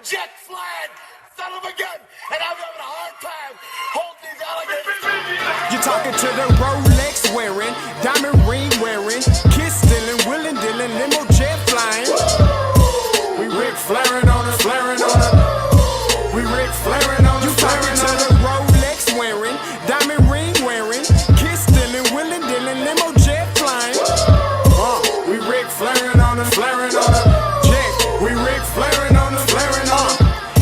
jet flying son of a gun, and I'm having a hard time holding these alligators. You're talking to the Rolex wearing, diamond ring wearing, kiss stealing, willing dealing, limo jet flying. We Rick flaring on us, flaring on us. We Rick flaring on us. You talking to the Rolex wearing, diamond ring wearing, kiss stealing, willing dealing, limo jet flying. We Rick flaring on us, flaring on us. We Rick flaring on us, flaring on us.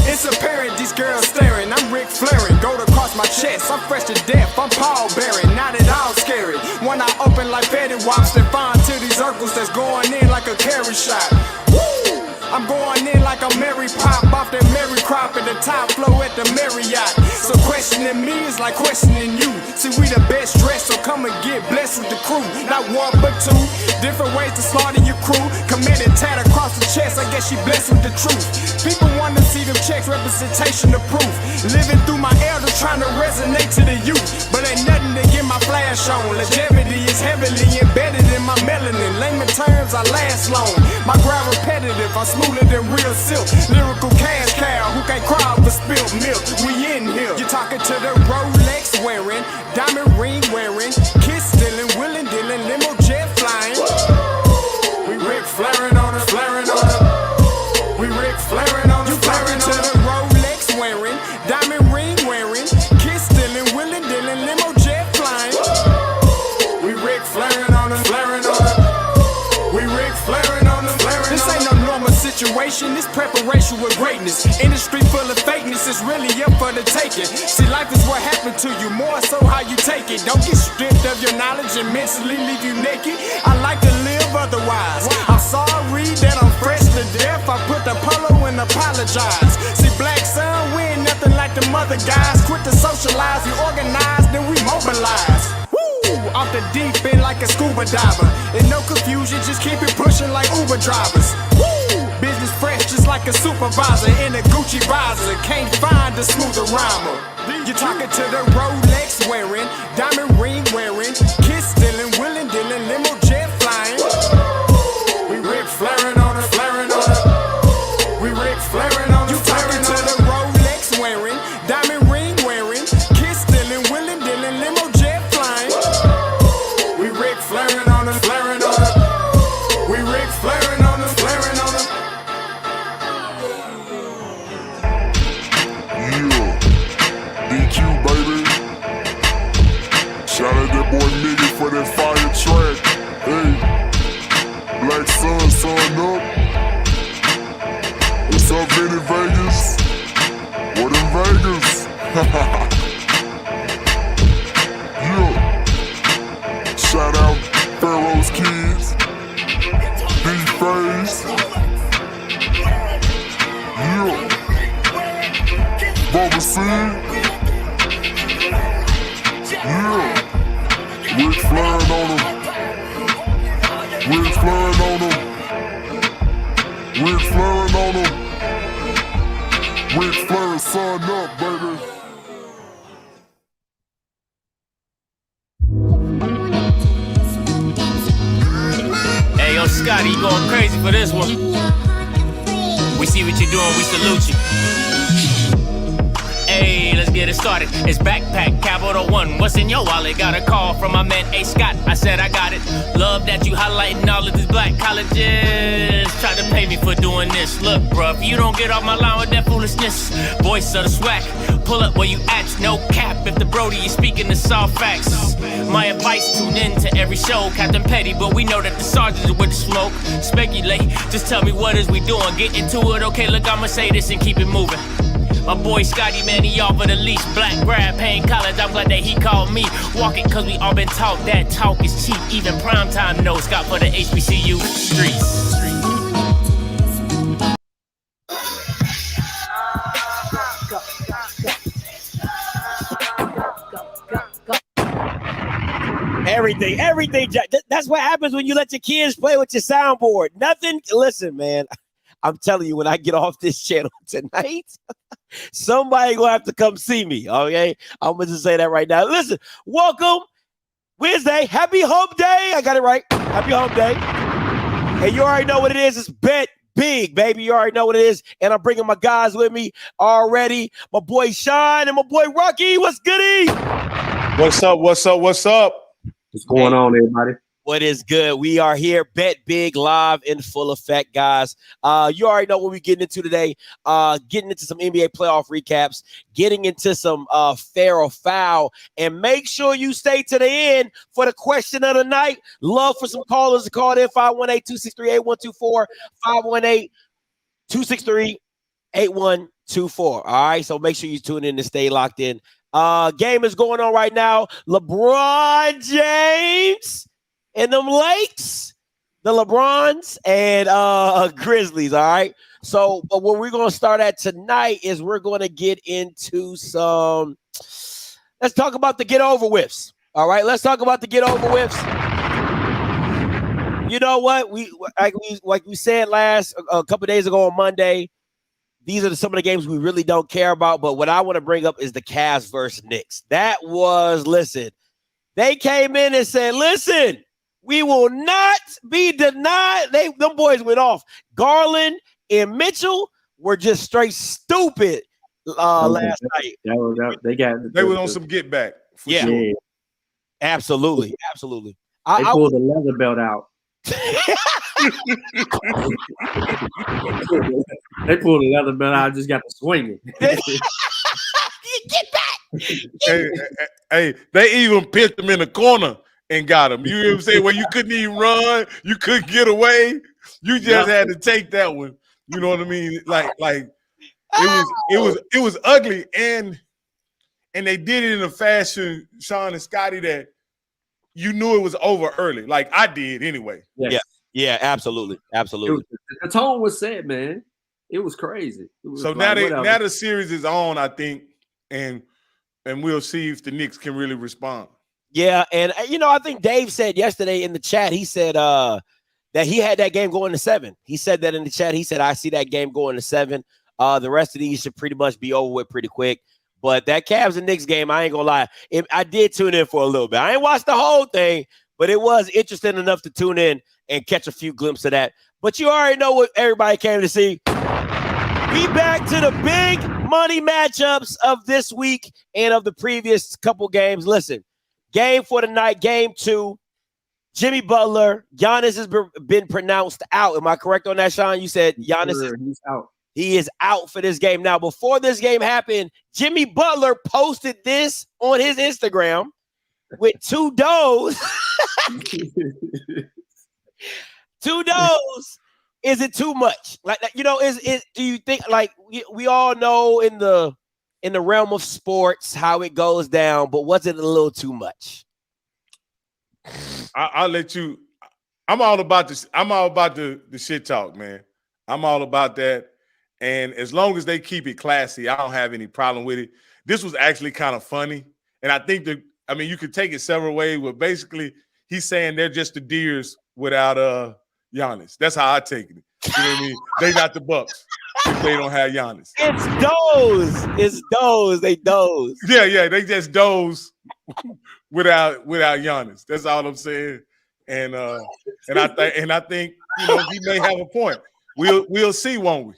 It's apparent these girls staring. I'm Rick flaring, gold across my chest. I'm fresh to death, I'm Paul Bearing. Not at all scary. One eye open like Betty Wops and find to these circles that's going in like a carry shot. Woo! I'm going in like a Mary Pop off that Mary Crop at the top flow at the Marriott. So questioning me is like questioning you. See, we the best dressed, so come and get blessed with the crew. Not one but two, different ways to slaughter your crew. Committed tat across the chest, I guess she blessed with the truth. People want to see them checks, representation of proof. Living through my elder, trying to resonate to the youth. But ain't nothing to get my flash on. Longevity is heavily embedded in my melanin. Layman terms, I last long. My grind repetitive, I'm smoother than real silk. Lyrical cash cow who can't cry over spilled milk. We in here. You're talking to the Rolex wearing, diamond ring wearing, kiss stealing, willing dealing, limo jet flying. We Rick flaring on us, flaring on us. We Rick flaring on us. You talking to the Rolex wearing, diamond ring wearing, kiss stealing, willing dealing, limo jet flying. We Rick flaring on us, flaring on us. We Rick flaring on us, flaring on us. This ain't no normal situation, this preparation with greatness. Industry full of fakeness, it's really up for the taking. See, life is what happened to you, more so how you take it. Don't get stripped of your knowledge and mentally leave you naked. I like to live otherwise. I'm sorry that I'm fresh to death. I put the polo and apologize. See, black son, we ain't nothing like the mother guys. Quit to socialize, we organize, then we mobilize. Off the deep end like a scuba diver. And no confusion, just keep it pushing like Uber drivers. Woo! Business fresh just like a supervisor in a Gucci visor. Can't find a smoother rhymer. You're talking to the Rolex wearing, diamond ring wearing, kiss stealing, willing dealing, limo jet flying. We Rick flaring on us, flaring on us. We Rick flaring on us. You talking to the Rolex wearing, diamond ring wearing, kiss stealing, willing dealing, limo jet flying. We Rick flaring on us, flaring on us. We Rick flaring on us, flaring on us. Yeah, DQ baby. Shout out that boy Nigga for that fire track. Hey, Black Sun, sun up. What's up, Vinny Vegas? What in Vegas? Yeah. Shout out Pharaoh's Kids. D-Face. Yeah. Bubba C. Yeah. Rick flaring on him. Rick flaring on him. Rick flaring on him. Rick flaring, sun up, baby. Hey, yo, Scotty, you going crazy for this one. We see what you're doing, we salute you. Hey, let's get it started. It's Backpack Capital One. What's in your wallet? Got a call from my man A. Scott. I said I got it. Love that you highlighting all of these black colleges. Try to pay me for doing this. Look, bruh, if you don't get off my line with that foolishness, voice of the swag, pull up where you at, no cap. If the Brody is speaking the soft facts, my advice, tune in to every show. Captain Petty, but we know that the sergeant is with the smoke. Speculate, just tell me what is we doing. Get into it, okay, look, I'ma say this and keep it moving. My boy Scotty, man, he offered the least. Black grad, paying college, I'm glad that he called me. Walking cause we all been taught that talk is cheap. Even primetime knows Scott for the HBCU streets. Everything. That's what happens when you let your kids play with your soundboard. Nothing. Listen, man, I'm telling you, when I get off this channel tonight, somebody gonna have to come see me. Okay, I'm gonna just say that right now. Listen, welcome Wednesday. Happy Hump Day. I got it right. Happy Hump Day. And you already know what it is. It's Bet big, baby. You already know what it is. And I'm bringing my guys with me already. My boy Sean and my boy Rocky. What's goody? What's up? What's up? What's up? What's going on, everybody? What is good? We are here, Bet Big, live in full effect, guys. You already know what we're getting into today. Getting into some NBA playoff recaps, getting into some fair or foul, and make sure you stay to the end for the question of the night. Love for some callers to call in 518-263-8124, 518-263-8124. All right, so make sure you tune in and stay locked in. Game is going on right now. LeBron James and them Lakes, the LeBrons and Grizzlies, all right? So but where we're going to start at tonight is we're going to get into some – let's talk about the get-over-withs, all right? Let's talk about the get-over-withs. You know what? Like we said a couple days ago on Monday, these are some of the games we really don't care about, but what I want to bring up is the Cavs versus Knicks. That was, listen, they came in and said, listen, we will not be denied. Them boys went off. Garland and Mitchell were just straight stupid last night. They were on some get back. Yeah. Sure. Absolutely. They pulled the leather belt out. They pulled the leather belt out. Just got to swing it. Get back. Hey, they even pinned them in the corner and got him. You know what I'm saying? Where you couldn't even run, you couldn't get away. You just had to take that one. You know what I mean? Like it was ugly, and they did it in a fashion, Sean and Scotty, that you knew it was over early. Like I did anyway. Yes. Yeah, absolutely. The tone was set, man. It was crazy. It was so now the series is on, I think, and we'll see if the Knicks can really respond. Yeah, and I think Dave said yesterday in the chat, he said that he had that game going to 7. He said that in the chat. He said, I see that game going to 7. The rest of these should pretty much be over with pretty quick. But that Cavs and Knicks game, I ain't gonna lie, I did tune in for a little bit. I ain't watched the whole thing, but it was interesting enough to tune in and catch a few glimpses of that. But you already know what everybody came to see. We back to the big money matchups of this week and of the previous couple games. Listen, game for the night, game 2. Jimmy Butler, Giannis has been pronounced out. Am I correct on that, Sean? You said Giannis he's out. He is out for this game. Now, before this game happened, Jimmy Butler posted this on his Instagram with 2 doughs. 2 doughs. Is it too much? Like, do you think, like, we all know in the realm of sports how it goes down, but was it a little too much? I'll let you. I'm all about this. I'm all about the shit talk, man. I'm all about that. And as long as they keep it classy, I don't have any problem with it. This was actually kind of funny. And I think you could take it several ways, but basically he's saying they're just the Deers without Giannis. That's how I take it. You know what I mean? They not the Bucks if they don't have Giannis. It's those. They doze. Yeah. They just doze without Giannis. That's all I'm saying. And I think he may have a point. We'll see, won't we?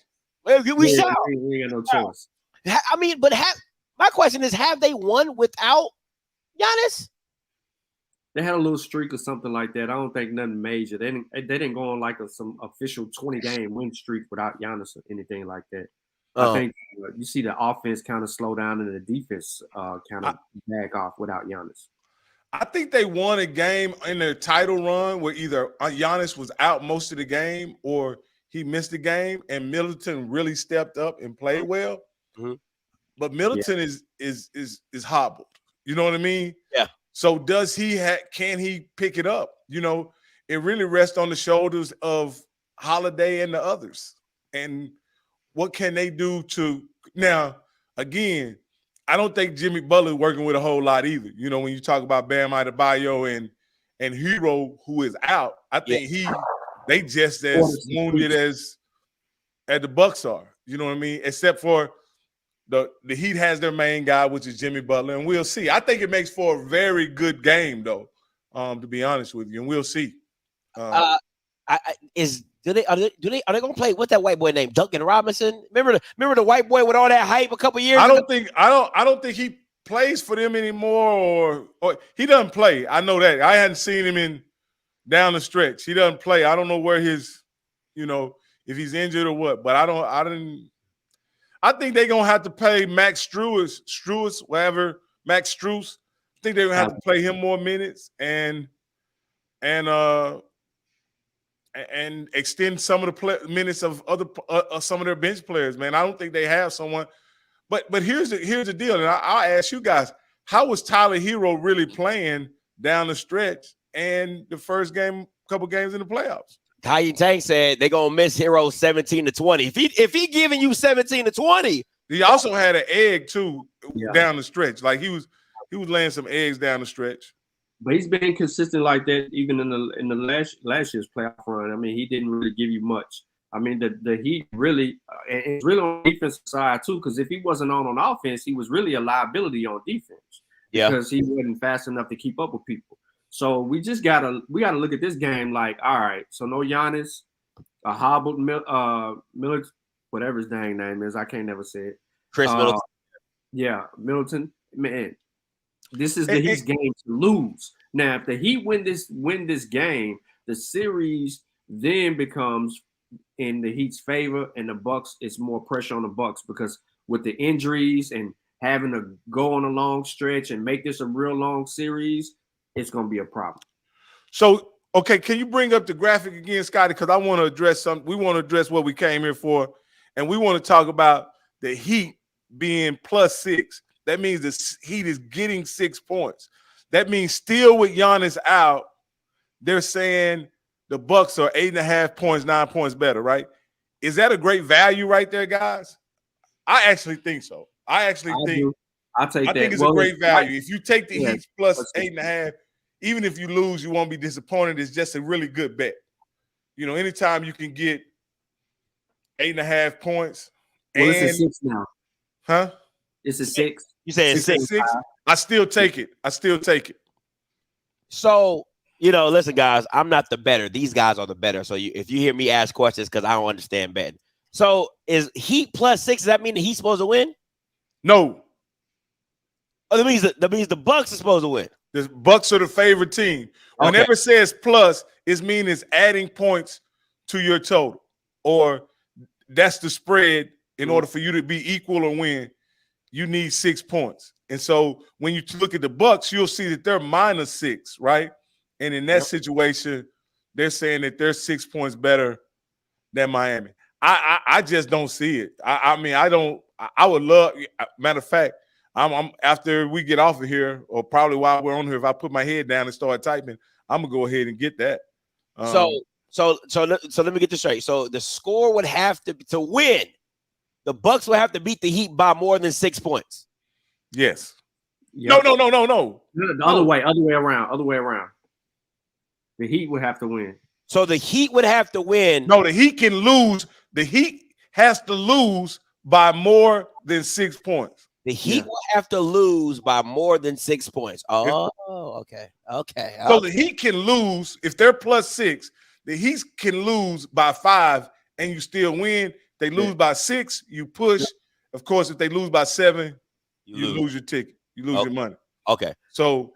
We shall. We ain't no choice. I mean, but my question is, have they won without Giannis? They had a little streak or something like that. I don't think nothing major. They didn't go on like some official 20-game win streak without Giannis or anything like that. I think you see the offense kind of slow down and the defense kind of back off without Giannis. I think they won a game in their title run where either Giannis was out most of the game or he missed the game, and Middleton really stepped up and played well. Mm-hmm. But Middleton is hobbled. You know what I mean? Yeah. So can he pick it up? It really rests on the shoulders of Holiday and the others. And what can they do now, again, I don't think Jimmy Butler is working with a whole lot either. When you talk about Bam Adebayo and Hero, who is out, I think they just as wounded as the Bucks are. You know what I mean? Except for the Heat has their main guy, which is Jimmy Butler, and we'll see. I think it makes for a very good game, though, to be honest with you, and we'll see. are they gonna play? What's that white boy named? Duncan Robinson? Remember the white boy with all that hype a couple years ago? I don't think he plays for them anymore, or he doesn't play. I know that. I hadn't seen him in down the stretch. He doesn't play. I don't know where his, if he's injured or what, but I think they're gonna have to pay Max Strus, whatever, Max Strus. I think they're gonna have to play him more minutes and extend some of the minutes of some of their bench players. Man, I don't think they have someone. But here's the deal, and I'll ask you guys: how was Tyler Hero really playing down the stretch and the first couple games in the playoffs? Ty Tank said they're gonna miss Hero 17 to 20. If he giving you 17 to 20, he also had an egg too down the stretch. Like he was laying some eggs down the stretch. But he's been consistent like that even in the last year's playoff run. I mean, he didn't really give you much. I mean, the Heat really, and it's really on the defensive side too, because if he wasn't on offense, he was really a liability on defense. Yeah, because he wasn't fast enough to keep up with people. So we gotta look at this game like, all right, so no Giannis, a hobbled Miller, whatever his dang name is, I can't never say it. Chris Middleton. Yeah, Middleton. Man, this is the Heat's game to lose. Now, if the Heat win this game, the series then becomes in the Heat's favor, and the Bucks, it's more pressure on the Bucks because with the injuries and having to go on a long stretch and make this a real long series, it's going to be a problem. So, okay, can you bring up the graphic again, Scotty? Because I want to address something. We want to address what we came here for, and we want to talk about the Heat being +6. That means the Heat is getting 6 points. That means still with Giannis out, they're saying the Bucks are 8.5 points, 9 points better, right? Is that a great value right there, guys? I actually think so. I think it's a great value. If you take the Heat plus 8.5, even if you lose, you won't be disappointed. It's just a really good bet. Anytime you can get 8.5 points. Well, it's a 6 now. Huh? It's a 6. You say it's 6? I still take it. So, listen, guys, I'm not the better. These guys are the better. So if you hear me ask questions, because I don't understand betting. So is Heat +6? Does that mean that he's supposed to win? No. Oh, that means the Bucks are supposed to win. The Bucks are the favorite team. Whenever it says plus, it means it's adding points to your total, or that's the spread. In order for you to be equal or win, you need 6 points. And so when you look at the Bucks, you'll see that they're -6, right? And in that situation, they're saying that they're 6 points better than Miami. I just don't see it. I mean, I don't. I would love. Matter of fact, I'm after we get off of here, or probably while we're on here, if I put my head down and start typing, I'm gonna go ahead and get that. So let me get this straight. So the score would have to win. The Bucks would have to beat the Heat by more than 6 points. Yes. Yep. No. The other way around. The Heat would have to win. So the Heat would have to win. No, the Heat can lose. The Heat has to lose by more than 6 points. The Heat will have to lose by more than 6 points. Oh, okay. So the Heat can lose if they're +6. The Heat can lose by 5, and you still win. They lose by 6, you push. Of course, if they lose by 7, you lose your ticket. You lose your money. Okay. So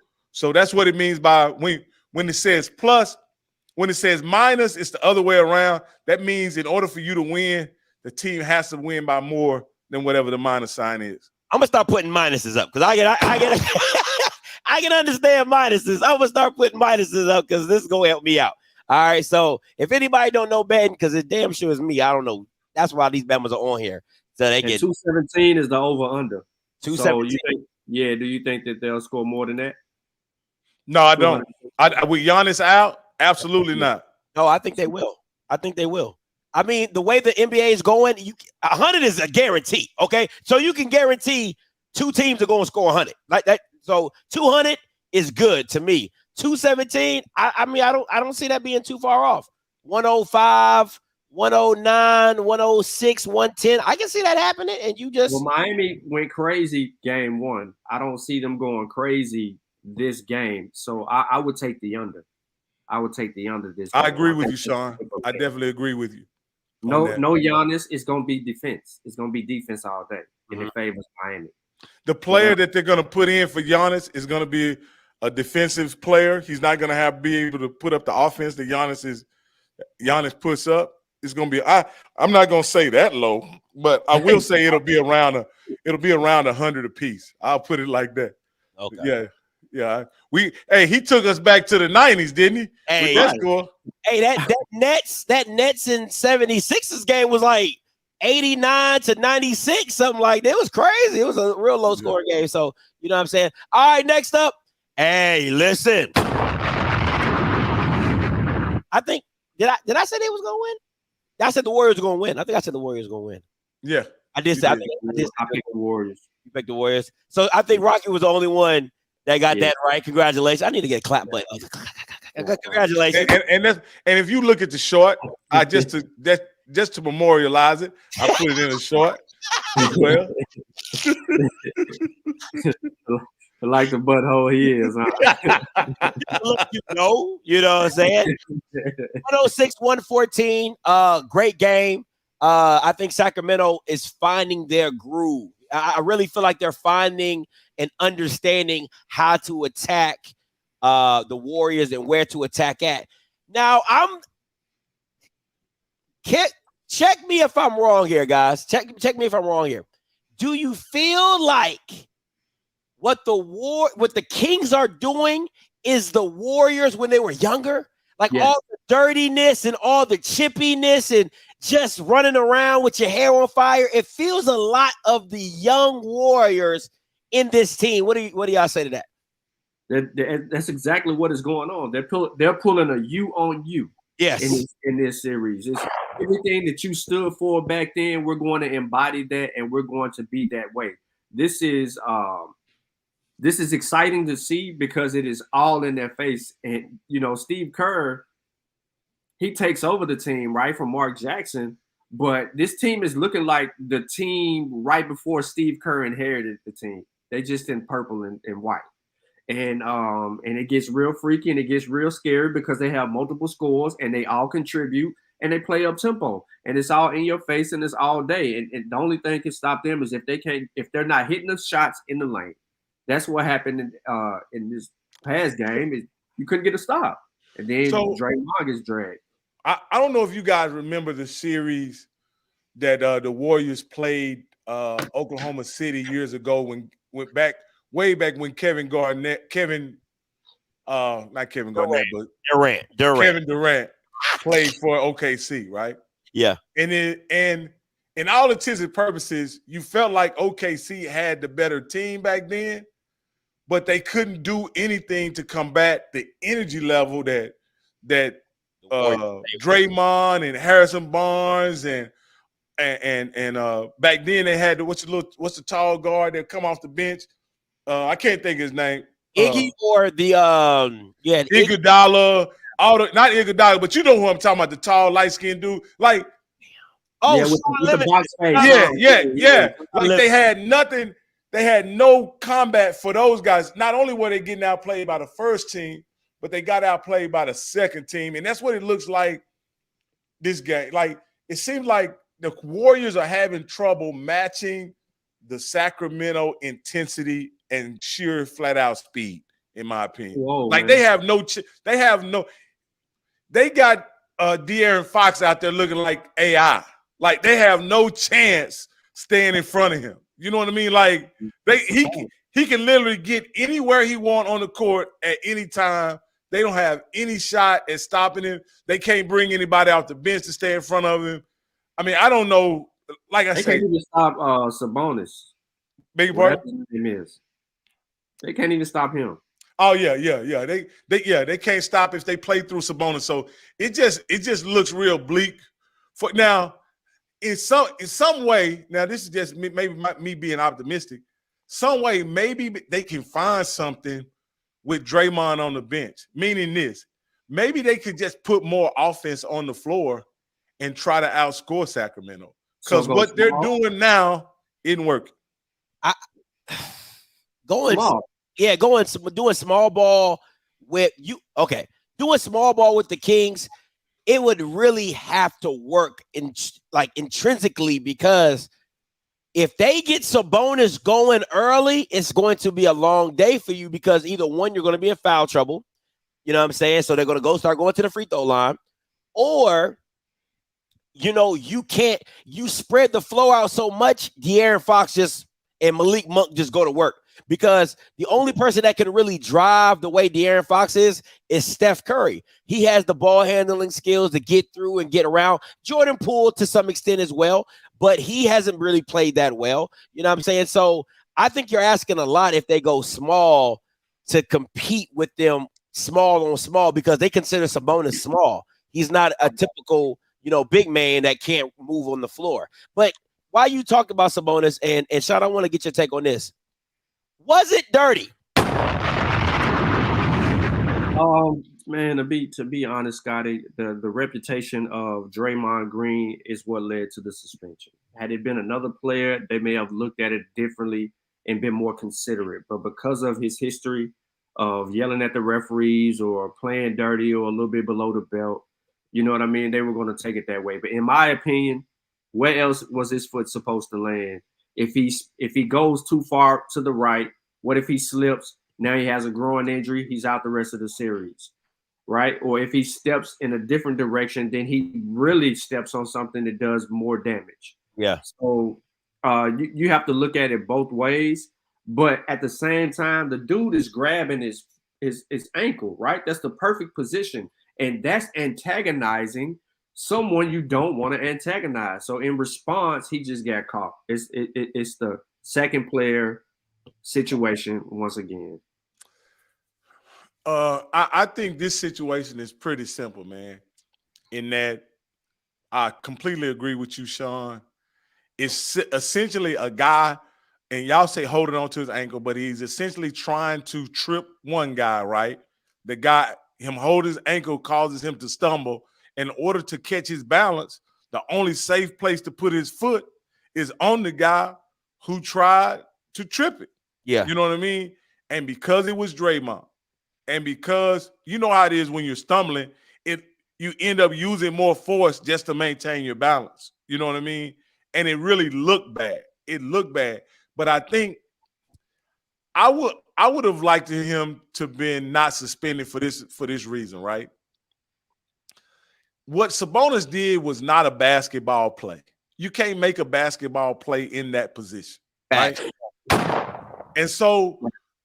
that's what it means by when it says plus. When it says minus, it's the other way around. That means in order for you to win, the team has to win by more than whatever the minus sign is. I'm gonna start putting minuses up because I get I can understand minuses. I'm gonna start putting minuses up because this is gonna help me out. All right. So if anybody don't know betting, because it damn sure is me, I don't know. That's why these members are on here. So they get 217 is the over/under. 217. So do you think that they'll score more than that? No, I don't. With Giannis out, absolutely not. No, I think they will. I mean, the way the NBA is going, 100 is a guarantee. Okay, so you can guarantee 2 teams are going to score 100 like that. So 200 is good to me. 217, I mean, I don't see that being too far off. 105. 109, 106, 110. I can see that happening, and you just. Well, Miami went crazy game 1. I don't see them going crazy this game, so I would take the under. I would take the under this I game. agree with you, Sean. I definitely agree with you. No Giannis. It's gonna be defense. It's gonna be defense all day, and it favors Miami. The player that they're gonna put in for Giannis is gonna be a defensive player. He's not gonna be able to put up the offense that Giannis puts up. It's gonna be. I'm not gonna say that low, but I will say it'll be around 100 apiece. I'll put it like that. Okay. Yeah. He took us back to the 90s, didn't he? Hey, with that score. Hey, that Nets in 76ers game was like 89 to 96, something like that. It was crazy. It was a real low scoring game. So, you know what I'm saying? All right, next up. Hey, listen. I think did I say they was gonna win? I said the Warriors were gonna win. I think I said the Warriors were gonna win. Yeah. I did say I picked the Warriors. You picked the Warriors. So I think Rocky was the only one that got that right. Congratulations. I need to get a clap button. Congratulations. And if you look at the short, just to memorialize it, I put it in a short as well. Like the butthole he is, huh? You know what I'm saying? 106-114. Great game. I think Sacramento is finding their groove. I really feel like they're finding and understanding how to attack the Warriors and where to attack at. Now, check me if I'm wrong here, guys. Check me if I'm wrong here. Do you feel like what the Kings are doing is the Warriors when they were younger? Like all the dirtiness and all the chippiness and just running around with your hair on fire. It feels a lot of the young Warriors in this team. What do y'all say to that? That's exactly what is going on. They're pulling a you on you. Yes. In this series. It's everything that you stood for back then. We're going to embody that, and we're going to be that way. This is exciting to see because it is all in their face. And, Steve Kerr, he takes over the team, right, from Mark Jackson. But this team is looking like the team right before Steve Kerr inherited the team. They just in purple and white. And it gets real freaky and it gets real scary because they have multiple scores and they all contribute and they play up tempo. And it's all in your face and it's all day. And the only thing can stop them is if they're not hitting the shots in the lane. That's what happened in this past game. Is you couldn't get a stop. And then Draymond gets dragged. I don't know if you guys remember the series that the Warriors played Oklahoma City years ago way back when Kevin Durant played for OKC, right? Yeah. And in all intents and purposes, you felt like OKC had the better team back then, but they couldn't do anything to combat the energy level that Draymond and Harrison Barnes and back then they had what's the tall guard that come off the bench? I can't think of his name. Iggy or the Iguodala. Not Iguodala, but you know who I'm talking about, the tall, light-skinned dude. Like, with the box face. Yeah. Like they had nothing. They had no combat for those guys. Not only were they getting outplayed by the first team, but they got outplayed by the second team. And that's what it looks like this game. Like, it seems like the Warriors are having trouble matching the Sacramento intensity and sheer flat-out speed, in my opinion. Whoa, like, man. They got De'Aaron Fox out there looking like AI. Like, they have no chance staying in front of him. You know what I mean? Like, he can literally get anywhere he want on the court at any time. They don't have any shot at stopping him. They can't bring anybody off the bench to stay in front of him. I mean, I don't know. Like I they say, can't even stop Sabonis. Beg your pardon? His name is. They can't even stop him. Oh yeah. They can't stop if they play through Sabonis. So it just looks real bleak. For now, in some way, now this is just me being optimistic. Some way, maybe they can find something with Draymond on the bench. Meaning this, maybe they could just put more offense on the floor and try to outscore Sacramento. Because what they're doing now isn't working. Doing small ball with you. Okay. doing small ball with the Kings, it would really have to work intrinsically, because if they get Sabonis going early, it's going to be a long day for you, because either one, you're going to be in foul trouble. You know what I'm saying? So they're going to start going to the free throw line, or you spread the flow out so much, De'Aaron Fox and Malik Monk just go to work, because the only person that can really drive the way De'Aaron Fox is Steph Curry. He has the ball handling skills to get through and get around. Jordan Poole to some extent as well, but he hasn't really played that well. You know what I'm saying? So I think you're asking a lot if they go small to compete with them small on small, because they consider Sabonis small. He's not a typical big man that can't move on the floor. But while you talk about Sabonis, and Sean, I want to get your take on this. Was it dirty? Man, to be honest, Scotty, the reputation of Draymond Green is what led to the suspension. Had it been another player, they may have looked at it differently and been more considerate. But because of his history of yelling at the referees or playing dirty or a little bit below the belt, you know what I mean? They were going to take it that way. But in my opinion, where else was his foot supposed to land? If he goes too far to the right, what if he slips? Now he has a groin injury. He's out the rest of the series, right? Or if he steps in a different direction, then he really steps on something that does more damage. Yeah. So you have to look at it both ways. But at the same time, the dude is grabbing his ankle, right? That's the perfect position. And that's antagonizing someone you don't want to antagonize. So in response, he just got caught. It's the second player situation once again. I think this situation is pretty simple, man. In that, I completely agree with you, Sean. It's essentially a guy, and y'all say holding on to his ankle, but he's essentially trying to trip one guy, right? The guy, him hold his ankle causes him to stumble. In order to catch his balance, the only safe place to put his foot is on the guy who tried to trip it. Yeah. You know what I mean? And because it was Draymond, and because you know how it is when you're stumbling, you end up using more force just to maintain your balance. You know what I mean? And it really looked bad. It looked bad. But I think I would have liked him to been not suspended for this reason, right? What Sabonis did was not a basketball play. You can't make a basketball play in that position, right? And so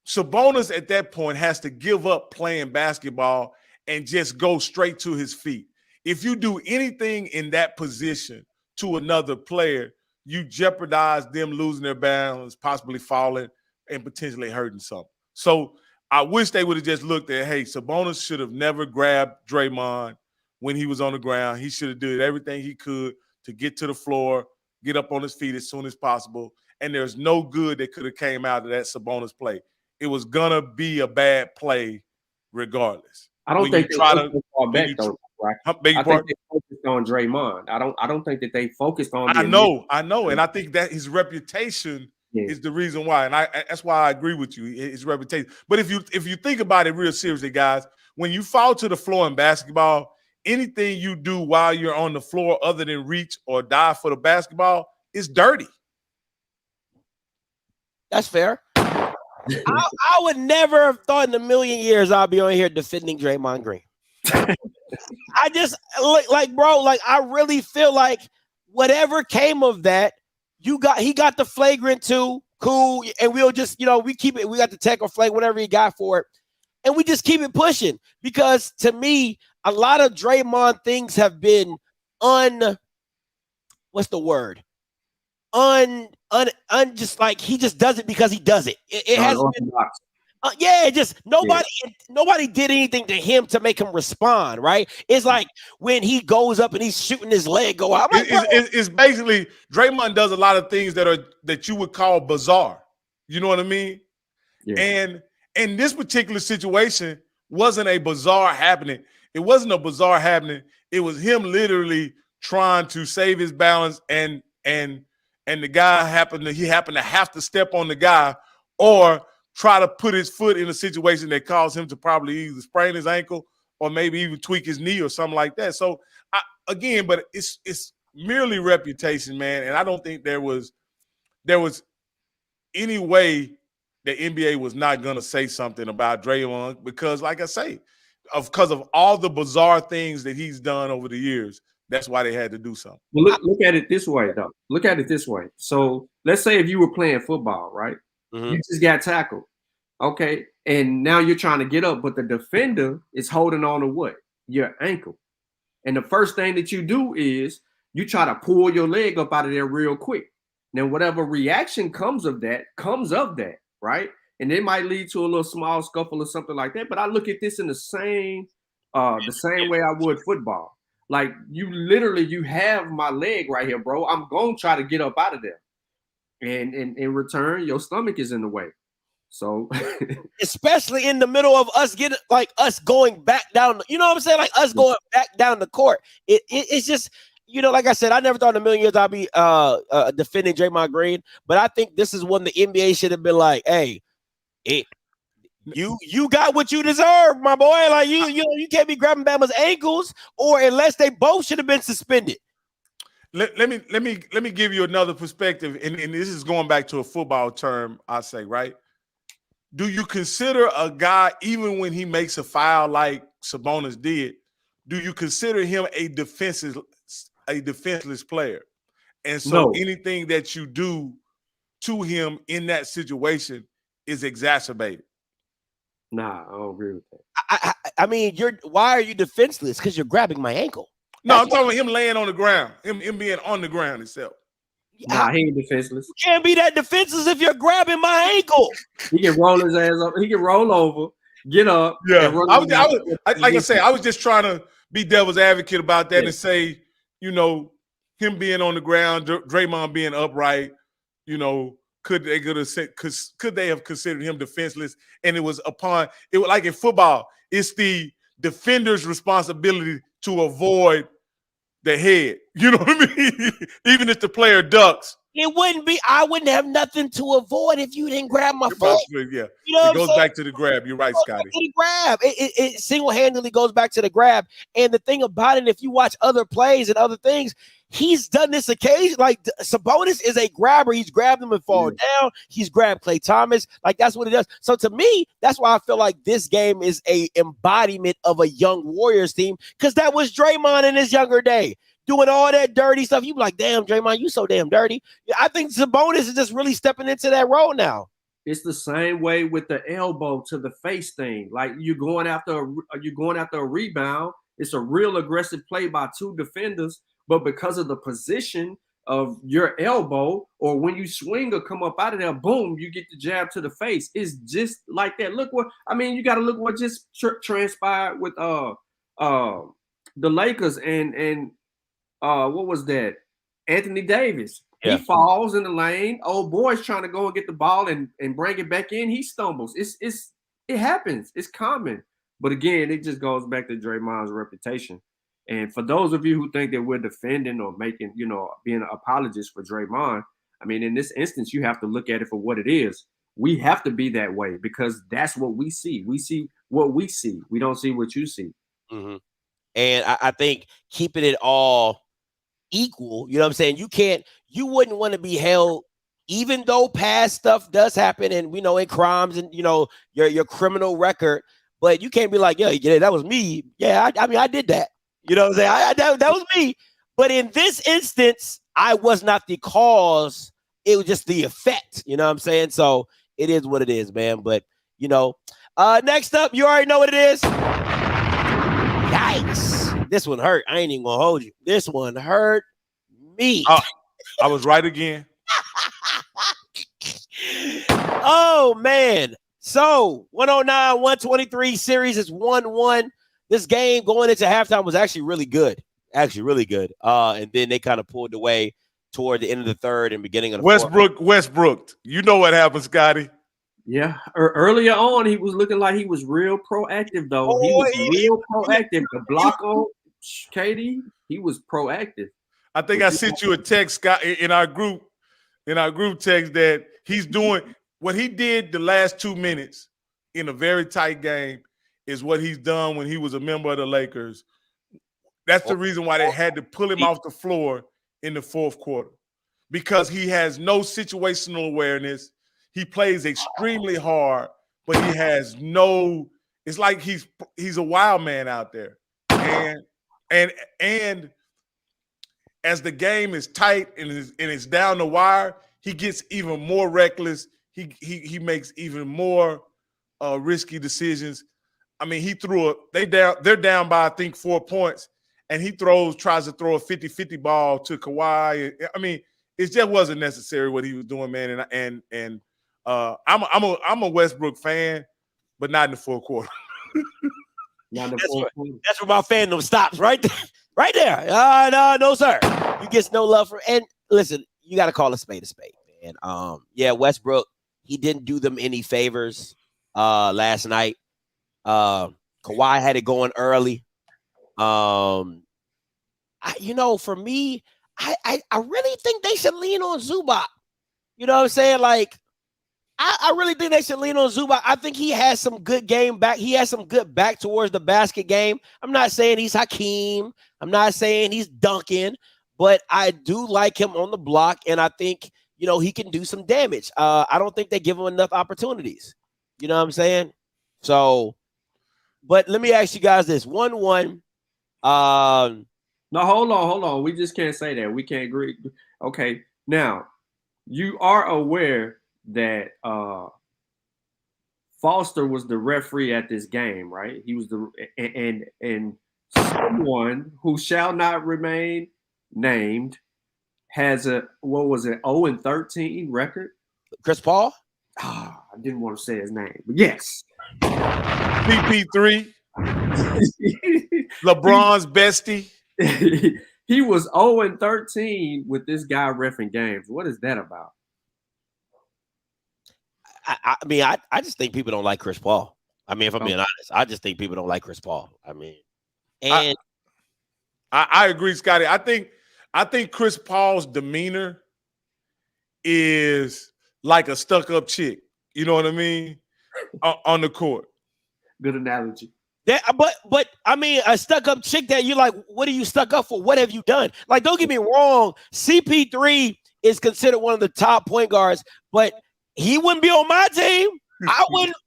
Sabonis at that point has to give up playing basketball and just go straight to his feet. If you do anything in that position to another player, you jeopardize them losing their balance, possibly falling, and potentially hurting something. So I wish they would have just looked at, hey, Sabonis should have never grabbed Draymond when he was on the ground. He should have did everything he could to get to the floor, get up on his feet as soon as possible. And there's no good that could have came out of that Sabonis play. It was gonna be a bad play regardless. I don't think they focused on back though, right? I think they focused on Draymond. I don't think that they focused on. I know, and I think that his reputation is the reason why, and that's why I agree with you. His reputation. But if you think about it real seriously, guys, when you fall to the floor in basketball, anything you do while you're on the floor other than reach or dive for the basketball is dirty. That's fair. I would never have thought in a million years I'll be on here defending Draymond Green. I just bro, I really feel like whatever came of that, he got the flagrant 2, cool, and we'll just, we keep it, we got the tech or flag, whatever he got for it, and we just keep it pushing, because to me, a lot of Draymond things have been what's the word? Just like he just does it because he does it. It has been, just nobody did anything to him to make him respond, right? It's like when he goes up and he's shooting his leg go out. It's basically Draymond does a lot of things that you would call bizarre. You know what I mean? Yeah. And in this particular situation, wasn't a bizarre happening. It wasn't a bizarre happening. It was him literally trying to save his balance, and the guy happened to have to step on the guy or try to put his foot in a situation that caused him to probably either sprain his ankle or maybe even tweak his knee or something like that. So again, but it's merely reputation, man. And I don't think there was any way the NBA was not going to say something about Draymond because, like I say, because of all the bizarre things that he's done over the years, that's why they had to do something. Well, look at it this way, though. Look at it this way. So let's say if you were playing football, right? Mhm. You just got tackled, okay? And now you're trying to get up, but the defender is holding on to what? Your ankle. And the first thing that you do is you try to pull your leg up out of there real quick. Now, whatever reaction comes of that, right? And it might lead to a little small scuffle or something like that. But I look at this in the same way I would football. Like you have my leg right here, bro. I'm gonna try to get up out of there. And in return, your stomach is in the way. So especially in the middle of us going back down, you know what I'm saying? Like us going back down the court. It's just, you know, like I said, I never thought in a million years I'd be defending Draymond Green, but I think this is when the NBA should have been like, hey, you got what you deserve, my boy. Like you can't be grabbing Bama's ankles, or unless they both should have been suspended. Let me give you another perspective, and this is going back to a football term, I say, right? Do you consider a guy, even when he makes a foul like Sabonis did, do you consider him a defenseless player? And so anything that you do to him in that situation is exacerbated. Nah, I don't agree with that. I mean, why are you defenseless? Because you're grabbing my ankle. No, I'm talking about him laying on the ground, him being on the ground itself. Nah, he ain't defenseless. You can't be that defenseless if you're grabbing my ankle. He can roll his ass up. He can roll over, get up. Yeah, like I say, I was just trying to be devil's advocate about that and say, you know, him being on the ground, Draymond being upright, you know, could they have considered him defenseless? And it was like in football, it's the defender's responsibility to avoid the head. You know what I mean? Even if the player ducks. I wouldn't have nothing to avoid if you didn't grab my foot. Yeah. You know it goes back to the grab. You're right, Scotty. The grab. It single-handedly goes back to the grab. And the thing about it, if you watch other plays and other things, he's done this occasion. Like Sabonis is a grabber. He's grabbed him and fall down. He's grabbed Klay Thomas. Like that's what he does. So to me, that's why I feel like this game is a embodiment of a young Warriors team, because that was Draymond in his younger day. Doing all that dirty stuff. You be like, damn, Draymond, you so damn dirty. I think Sabonis is just really stepping into that role now. It's the same way with the elbow to the face thing. Like you're going after a rebound. It's a real aggressive play by two defenders, but because of the position of your elbow, or when you swing or come up out of there, boom, you get the jab to the face. It's just like that. You got to look what just transpired with the Lakers and what was that? Anthony Davis. Yeah. He falls in the lane. Old boy's trying to go and get the ball and bring it back in. He stumbles. It happens. It's common. But again, it just goes back to Draymond's reputation. And for those of you who think that we're defending or making, being an apologist for Draymond, I mean, in this instance, you have to look at it for what it is. We have to be that way because that's what we see. We see what we see. We don't see what you see. Mm-hmm. And I think keeping it all equal, you know what I'm saying? You wouldn't want to be held, even though past stuff does happen and we know in crimes and your criminal record, but you can't be like, yeah, that was me. Yeah, I did that. You know what I'm saying? That was me. But in this instance, I was not the cause. It was just the effect. You know what I'm saying? So it is what it is, man. But next up, you already know what it is. Yikes. This one hurt. I ain't even gonna hold you. This one hurt me. I was right again. Oh, man. So 109-123 series is 1-1. This game going into halftime was actually really good. And then they kind of pulled away toward the end of the third and beginning of the Westbrook. You know what happened, Scotty. Yeah. Earlier on, he was looking like he was real proactive, though. He was real proactive. The block on KD, he was proactive. I think I sent you a text, Scott, in our group text that he's doing what he did the last 2 minutes in a very tight game is what he's done when he was a member of the Lakers. That's the reason why they had to pull him off the floor in the fourth quarter, because he has no situational awareness. He plays extremely hard, but he has no. It's like he's a wild man out there, and as the game is tight and it's down the wire, he gets even more reckless. He makes even more risky decisions. I mean, they're down by I think 4 points, and he tries to throw a 50-50 ball to Kawhi. I mean, it just wasn't necessary what he was doing, man. And I'm a Westbrook fan, but not in the fourth quarter. That's where my fandom stops, right there. Right there. No, sir. You get no love for. And listen, you got to call a spade, man. Yeah, Westbrook, he didn't do them any favors last night. Kawhi had it going early. For me, I really think they should lean on Zubac. You know what I'm saying? Like, I really think they should lean on Zubac. I think he has some good game back. He has some good back towards the basket game. I'm not saying he's Hakeem. I'm not saying he's Duncan, but I do like him on the block, and I think, he can do some damage. I don't think they give him enough opportunities. You know what I'm saying? So, but let me ask you guys this. 1-1. No, hold on. We just can't say that. We can't agree. Okay. Now, you are aware that Foster was the referee at this game, right? He was and someone who shall not remain named has a 0-13 record. Chris Paul? I didn't want to say his name, but yes. CP3, LeBron's bestie. He was 0-13 with this guy reffing games. What is that about? I mean, I just think people don't like Chris Paul. I mean, if I'm being honest, I just think people don't like Chris Paul. I mean, and I agree, Scotty. I think Chris Paul's demeanor is like a stuck-up chick. You know what I mean? On the court. Good analogy. Yeah, but I mean, a stuck-up chick that you're like, what are you stuck up for? What have you done? Like, don't get me wrong. CP3 is considered one of the top point guards, but he wouldn't be on my team. I wouldn't.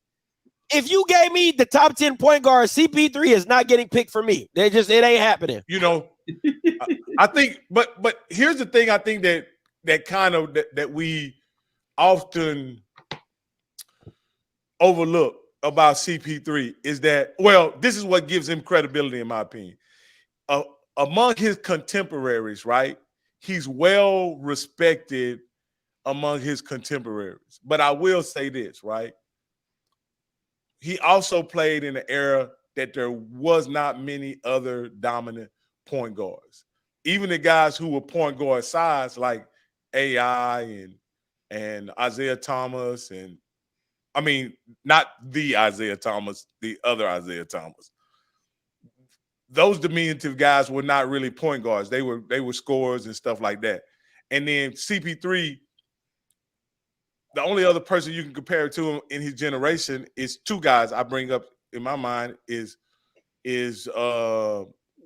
If you gave me the top 10 point guards, CP3 is not getting picked for me. It ain't happening. I think, but here's the thing. I think that we often overlook about CP3 is that, well, this is what gives him credibility, in my opinion. Among his contemporaries, right? He's well respected among his contemporaries. But I will say this, right? He also played in an era that there was not many other dominant point guards. Even the guys who were point guard size, like AI and Isaiah Thomas, and I mean, not the Isaiah Thomas, the other Isaiah Thomas. Those diminutive guys were not really point guards. They were scorers and stuff like that. And then CP3, the only other person you can compare it to him in his generation is two guys I bring up in my mind is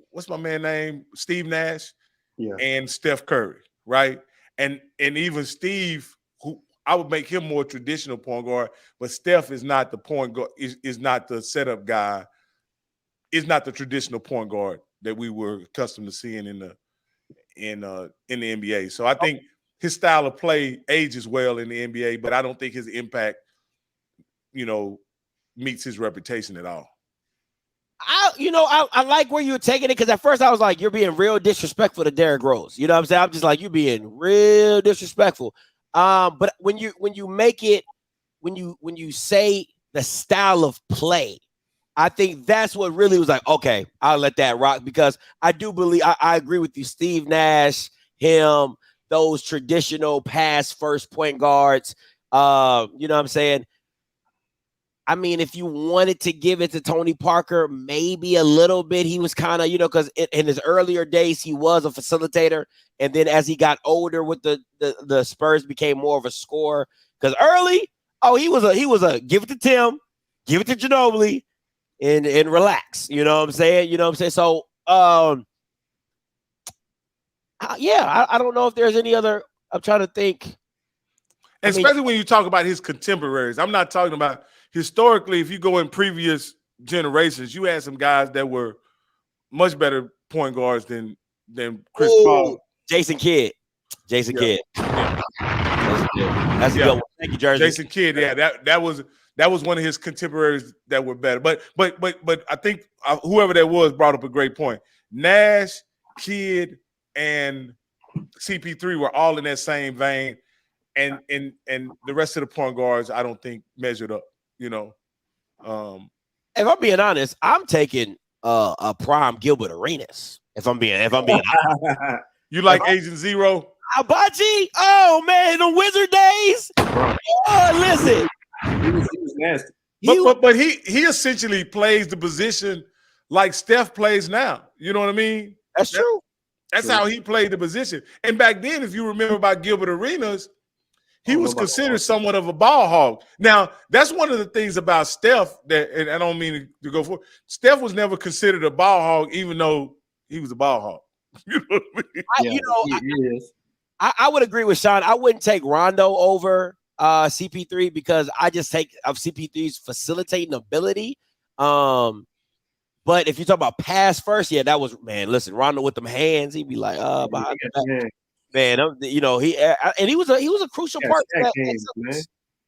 what's my man name? Steve Nash, and Steph Curry, right? And even Steve, who I would make him more traditional point guard, but Steph is not the point guard, is not the setup guy, is not the traditional point guard that we were accustomed to seeing in the NBA. So I think his style of play ages well in the NBA, but I don't think his impact, meets his reputation at all. I like where you were taking it, because at first I was like, you're being real disrespectful to Derrick Rose. You know what I'm saying? I'm just like, you're being real disrespectful. But when you make it, when you say the style of play, I think that's what really was like, okay, I'll let that rock, because I do believe I agree with you. Steve Nash, him, those traditional pass first point guards. You know what I'm saying? I mean, if you wanted to give it to Tony Parker, maybe a little bit, he was kind of, because in his earlier days, he was a facilitator. And then as he got older with the Spurs, became more of a scorer. Because early, he was a give it to Tim, give it to Ginobili, and relax. You know what I'm saying? You know what I'm saying? So yeah, I don't know if there's any other. I'm trying to think. Especially when you talk about his contemporaries. I'm not talking about historically. If you go in previous generations, you had some guys that were much better point guards than Chris Paul. Jason Kidd. Jason Kidd. That's a good one. Thank you, Jersey. Jason Kidd. Yeah, that was one of his contemporaries that were better. But I think whoever that was brought up a great point. Nash, Kidd, and CP3 were all in that same vein. And the rest of the point guards, I don't think measured up. You know, if I'm being honest, I'm taking a prime Gilbert Arenas. If I'm being honest, you like Agent Zero? Abachi? Oh man, the Wizard days. Oh, listen, he was nasty. But he essentially plays the position like Steph plays now. You know what I mean? That's true. That's how he played the position. And back then, if you remember about Gilbert Arenas, he was considered somewhat of a ball hog. Now, that's one of the things about Steph that, and I don't mean to go for. Steph was never considered a ball hog, even though he was a ball hog. You know what I mean? I would agree with Sean. I wouldn't take Rondo over CP3 because I just take of CP3's facilitating ability. But if you talk about pass first, yeah, that was, man. Listen, Rondo with them hands, he'd be like, behind the back. Man, you know, he was a crucial part of that game, man.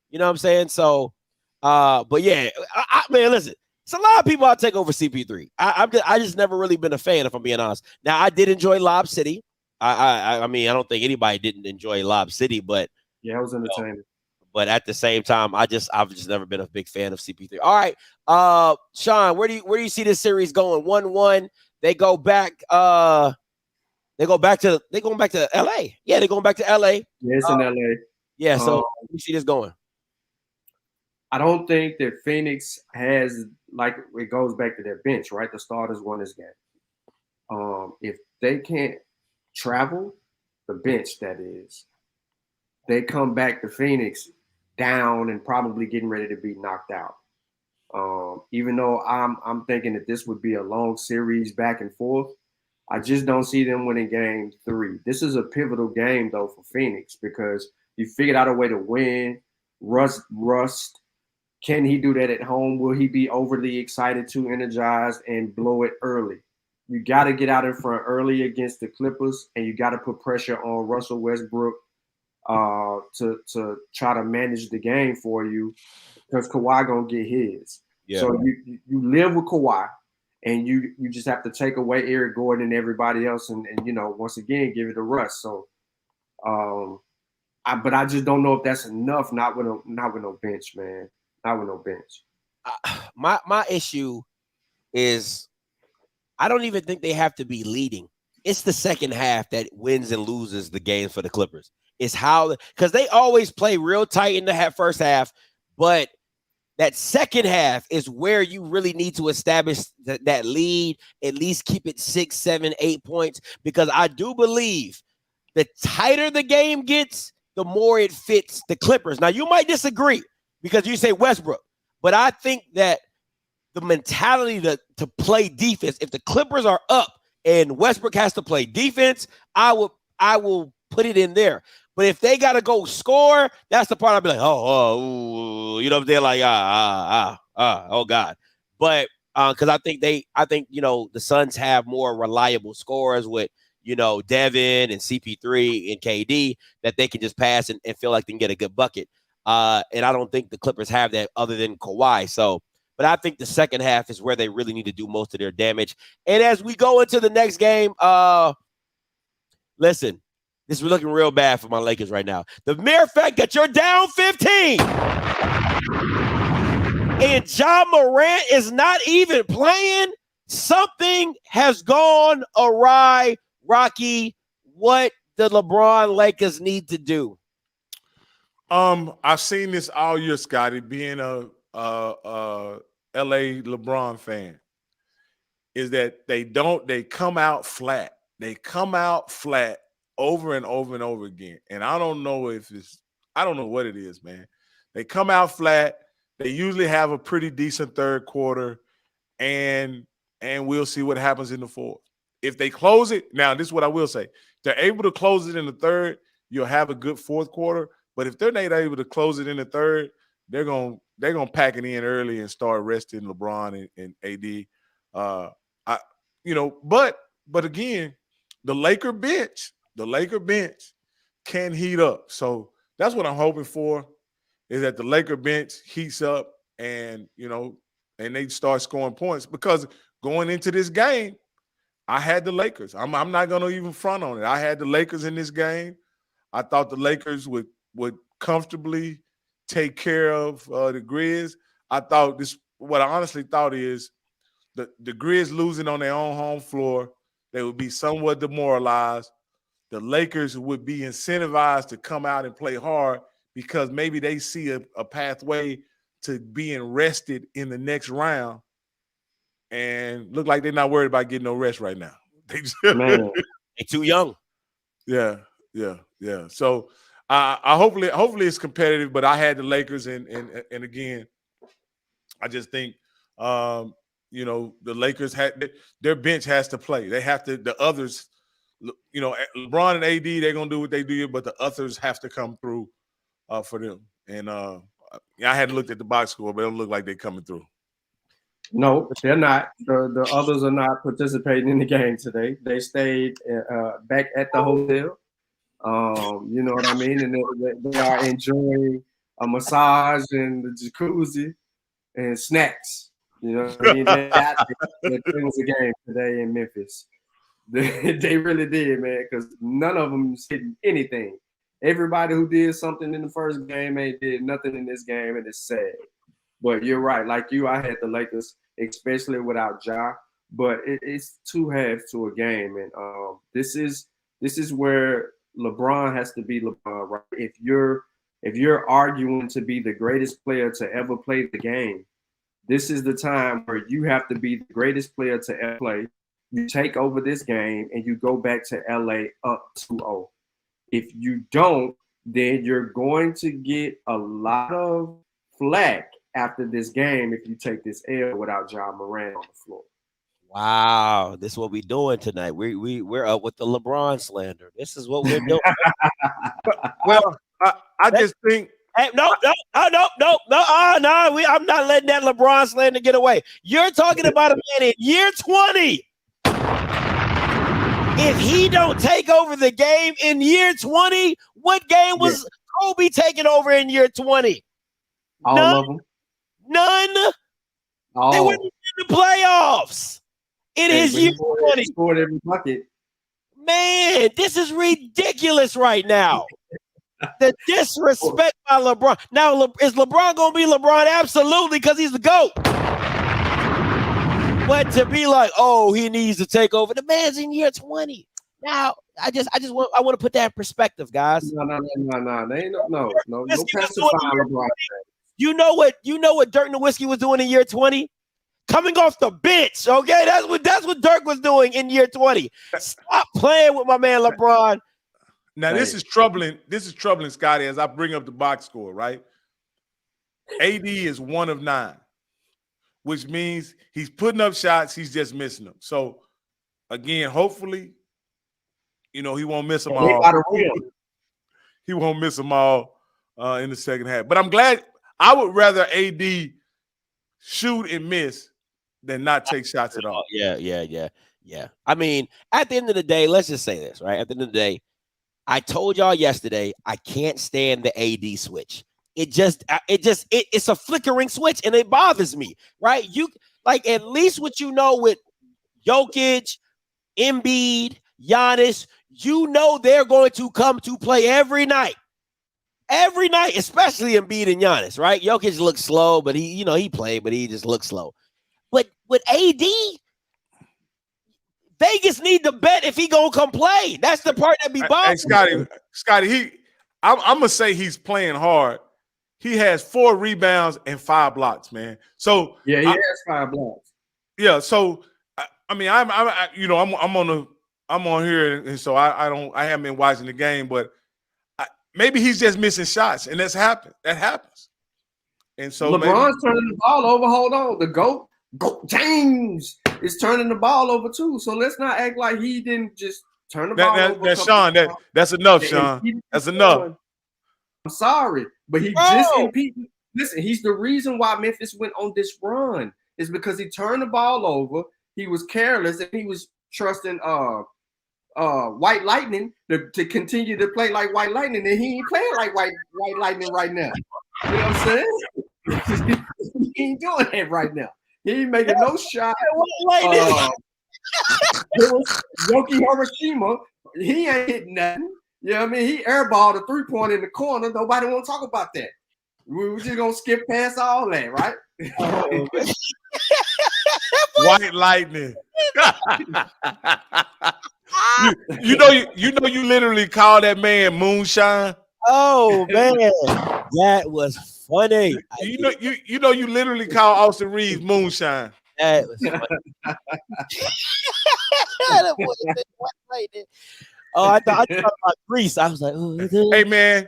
You know what I'm saying? So, but yeah, man, listen, it's a lot of people I'll take over CP3. I just never really been a fan, if I'm being honest. Now, I did enjoy Lob City. I mean, I don't think anybody didn't enjoy Lob City, but yeah, it was entertaining. But at the same time, I've just never been a big fan of CP3. All right, Sean, where do you see this series going? 1-1. They go back. They're going back to LA. Yeah, they're going back to LA. Yeah, it's in LA. Yeah, so where do you see this going? I don't think that Phoenix has, like, it goes back to their bench, right? The starters won this game. If they can't travel, the bench that is, they come back to Phoenix down and probably getting ready to be knocked out. Even though I'm thinking that this would be a long series back and forth, I just don't see them winning game 3. This is a pivotal game, though, for Phoenix because you figured out a way to win. Rust, can he do that at home? Will he be overly excited, too energized, and blow it early? You got to get out in front early against the Clippers, and you got to put pressure on Russell Westbrook to try to manage the game for you because Kawhi gonna get his. Yeah. So you live with Kawhi. And you just have to take away Eric Gordon and everybody else, and you know, once again, give it a rest. So, but I just don't know if that's enough. Not with no bench, man. Not with no bench. My issue is, I don't even think they have to be leading. It's the second half that wins and loses the game for the Clippers. It's how, because they always play real tight in the first half, but that second half is where you really need to establish that lead, at least keep it 6, 7, 8 points, because I do believe the tighter the game gets, the more it fits the Clippers. Now, you might disagree because you say Westbrook, but I think that the mentality to play defense, if the Clippers are up and Westbrook has to play defense, I will put it in there. But if they got to go score, that's the part I'll be like, ooh, you know, they're like, oh God. But because I think, you know, the Suns have more reliable scorers with, you know, Devin and CP3 and KD that they can just pass and feel like they can get a good bucket. And I don't think the Clippers have that other than Kawhi. So, but I think the second half is where they really need to do most of their damage. And as we go into the next game, listen, this is looking real bad for my Lakers right now. The mere fact that you're down 15 and Ja Morant is not even playing, something has gone awry. Rocky, what the LeBron Lakers need to do? I've seen this all year, Scotty, being a LA LeBron fan, is that they come out flat. They come out flat over and over and over again. And I don't know what it is, man. They come out flat. They usually have a pretty decent third quarter. and we'll see what happens in the fourth. If they close it, now this is what I will say: they're able to close it in the third, you'll have a good fourth quarter. But if they're not able to close it in the third, they're gonna pack it in early and start resting LeBron and AD. But again, the Laker bench can heat up. So that's what I'm hoping for, is that the Laker bench heats up and they start scoring points. Because going into this game, I had the Lakers. I'm not going to even front on it. I had the Lakers in this game. I thought the Lakers would comfortably take care of the Grizz. What I honestly thought is the Grizz losing on their own home floor, they would be somewhat demoralized. The Lakers would be incentivized to come out and play hard because maybe they see a pathway to being rested in the next round. And look like they're not worried about getting no rest right now. They're too young. Yeah. So I hopefully it's competitive, but I had the Lakers, and again, I just think the Lakers had their bench has to play. They have to. The others, LeBron and AD, they're gonna do what they do, but the others have to come through for them. And I hadn't looked at the box score, but it don't look like they're coming through. No, they're not. The others are not participating in the game today. They stayed back at the hotel. You know what I mean? And they are enjoying a massage and the jacuzzi and snacks. You know what I mean? It was a game today in Memphis. They really did, man, because none of them is hitting anything. Everybody who did something in the first game ain't did nothing in this game, and it's sad. But you're right. Like you, I had the Lakers, especially without Ja. But it's two halves to a game, and this is where LeBron has to be LeBron, right? If you're arguing to be the greatest player to ever play the game, this is the time where you have to be the greatest player to ever play. You take over this game and you go back to LA up 2-0. If you don't, then you're going to get a lot of flack after this game if you take this L without John Moran on the floor. Wow, this is what we're doing tonight. We're up with the LeBron slander. This is what we're doing. Well, I just think. Hey, no. I'm not letting that LeBron slander get away. You're talking about a man in year 20. If he don't take over the game in year 20, what game was Kobe taking over in year 20? All of them. None. All. They weren't in the playoffs in his year 20. Scored every bucket. Man, this is ridiculous right now. The disrespect by LeBron. Now, is LeBron going to be LeBron? Absolutely, because he's the GOAT. But to be like, oh, he needs to take over. The man's in year 20. Now, I want to put that in perspective, guys. No. They ain't no pacifying LeBron. You know what Dirk Nowitzki was doing in year 20? Coming off the bench, okay? That's what Dirk was doing in year 20. Stop playing with my man LeBron. Now, this is troubling. This is troubling, Scotty, as I bring up the box score, right? AD is 1 of 9, which means he's putting up shots. He's just missing them. So, again, hopefully, he won't miss them all. He won't miss them all in the second half. But I'm glad. I would rather AD shoot and miss than not take shots at all. Yeah. I mean, at the end of the day, let's just say this, right? At the end of the day, I told y'all yesterday I can't stand the AD switch. It's a flickering switch and it bothers me, right? You like at least what you know with Jokic, Embiid, Giannis, they're going to come to play every night. Every night, especially Embiid and Giannis, right? Jokic looks slow, but he played, but he just looks slow. But with AD, Vegas need to bet if he gonna come play. That's the part that be bothering. Hey, Scotty, I'm gonna say he's playing hard. He has 4 rebounds and 5 blocks, man. So yeah, he has 5 blocks. Yeah, so I'm on here, and so I haven't been watching the game, but maybe he's just missing shots, and that happens. And so LeBron's turning the ball over. Hold on, the Go James is turning the ball over too. So let's not act like he didn't just turn the ball over. That Sean, that's enough, Sean. That's enough. I'm sorry, but he just impeded. Listen, he's the reason why Memphis went on this run is because he turned the ball over. He was careless and he was trusting White Lightning to continue to play like White Lightning, and he ain't playing like White Lightning right now. You know what I'm saying? He ain't doing that right now. He ain't making no shot. Yoki Hiroshima, he ain't hitting nothing. You know what I mean? He airballed a 3-point in the corner. Nobody want to talk about that. We're just gonna skip past all that, right? White Lightning. you literally call that man Moonshine. Oh man, that was funny. You literally call Austin Reeves Moonshine. That was funny. That would have been White Lightning. Oh, I thought about Grease. I was like, hey man.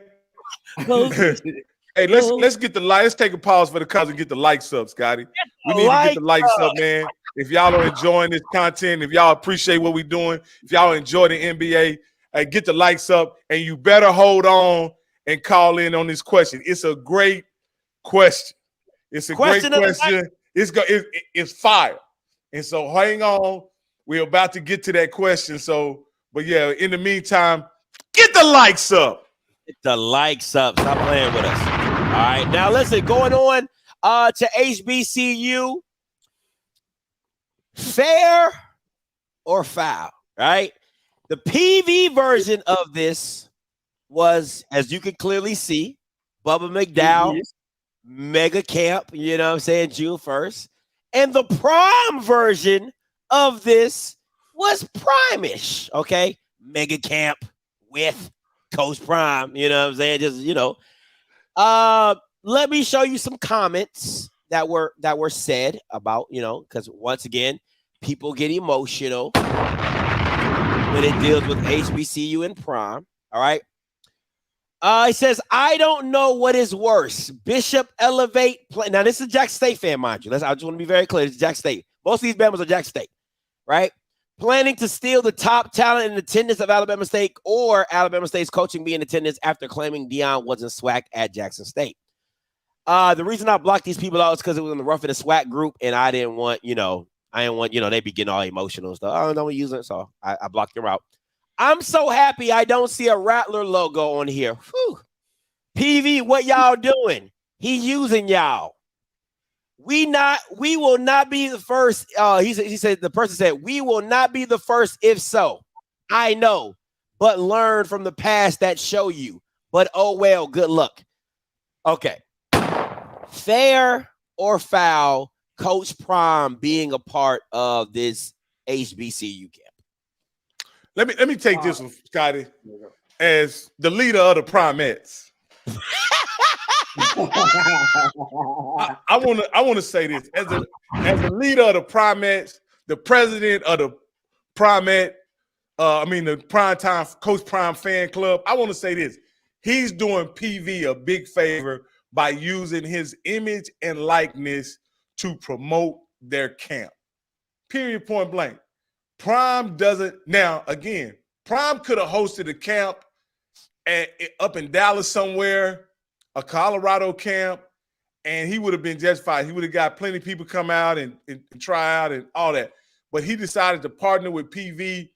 Hey, let's get the light. Let's take a pause for the cause and get the likes up, Scotty. We need to get the likes up, man. If y'all are enjoying this content, if y'all appreciate what we're doing, if y'all enjoy the NBA, get the likes up, and you better hold on and call in on this question. It's a great question. It's a great question. It's fire. And so hang on. We're about to get to that question. So, but yeah, in the meantime, get the likes up. Get the likes up. Stop playing with us. All right. Now listen, going on to HBCU. Fair or foul, right? The PV version of this was, as you can clearly see, Bubba McDowell, mega camp, you know what I'm saying, June 1st. And the prom version of this was prime-ish, okay? Mega camp with Coach Prime, you know what I'm saying? Just, you know. Let me show you some comments that were said about, you know, because once again, people get emotional when it deals with HBCU and prom. All right. It says, I don't know what is worse. Bishop elevate play. Now, this is a Jack State fan, mind you. I just want to be very clear. It's Jack State. Most of these Bama's are Jack State, right? Planning to steal the top talent in attendance of Alabama State, or Alabama State's coaching be in attendance after claiming Deion wasn't SWAC at Jackson State. The reason I blocked these people out is because it was in the Rough in the SWAC group, and I didn't want, they be getting all emotional and stuff. I don't know what using it, so I blocked them out. I'm so happy I don't see a Rattler logo on here. Whew. PV, what y'all doing? He using y'all. We will not be the first. He said the person said, we will not be the first if so. I know, but learn from the past that show you. But oh well, good luck. Okay. Fair or foul, Coach Prime being a part of this HBCU camp? Let me take this one, Scotty, as the leader of the Primettes. I want to say this as the leader of the Primettes, the president of the Primette, the Primetime Coach Prime fan club. I want to say this: he's doing PV a big favor by using his image and likeness to promote their camp. Period. Point blank. Prime doesn't. Now, again, Prime could have hosted a camp up in Dallas somewhere, a Colorado camp, and he would have been just fine. He would have got plenty of people come out and try out and all that. But he decided to partner with PV,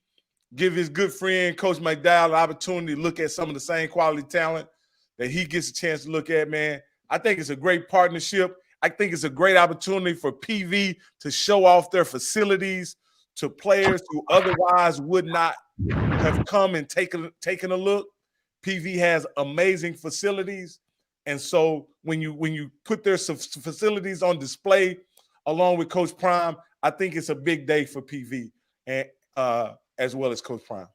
give his good friend, Coach McDowell, an opportunity to look at some of the same quality talent that he gets a chance to look at, man. I think it's a great partnership. I think it's a great opportunity for PV to show off their facilities to players who otherwise would not have come and taken a look. PV has amazing facilities. And so when you put their facilities on display along with Coach Prime, I think it's a big day for PV and as well as Coach Prime.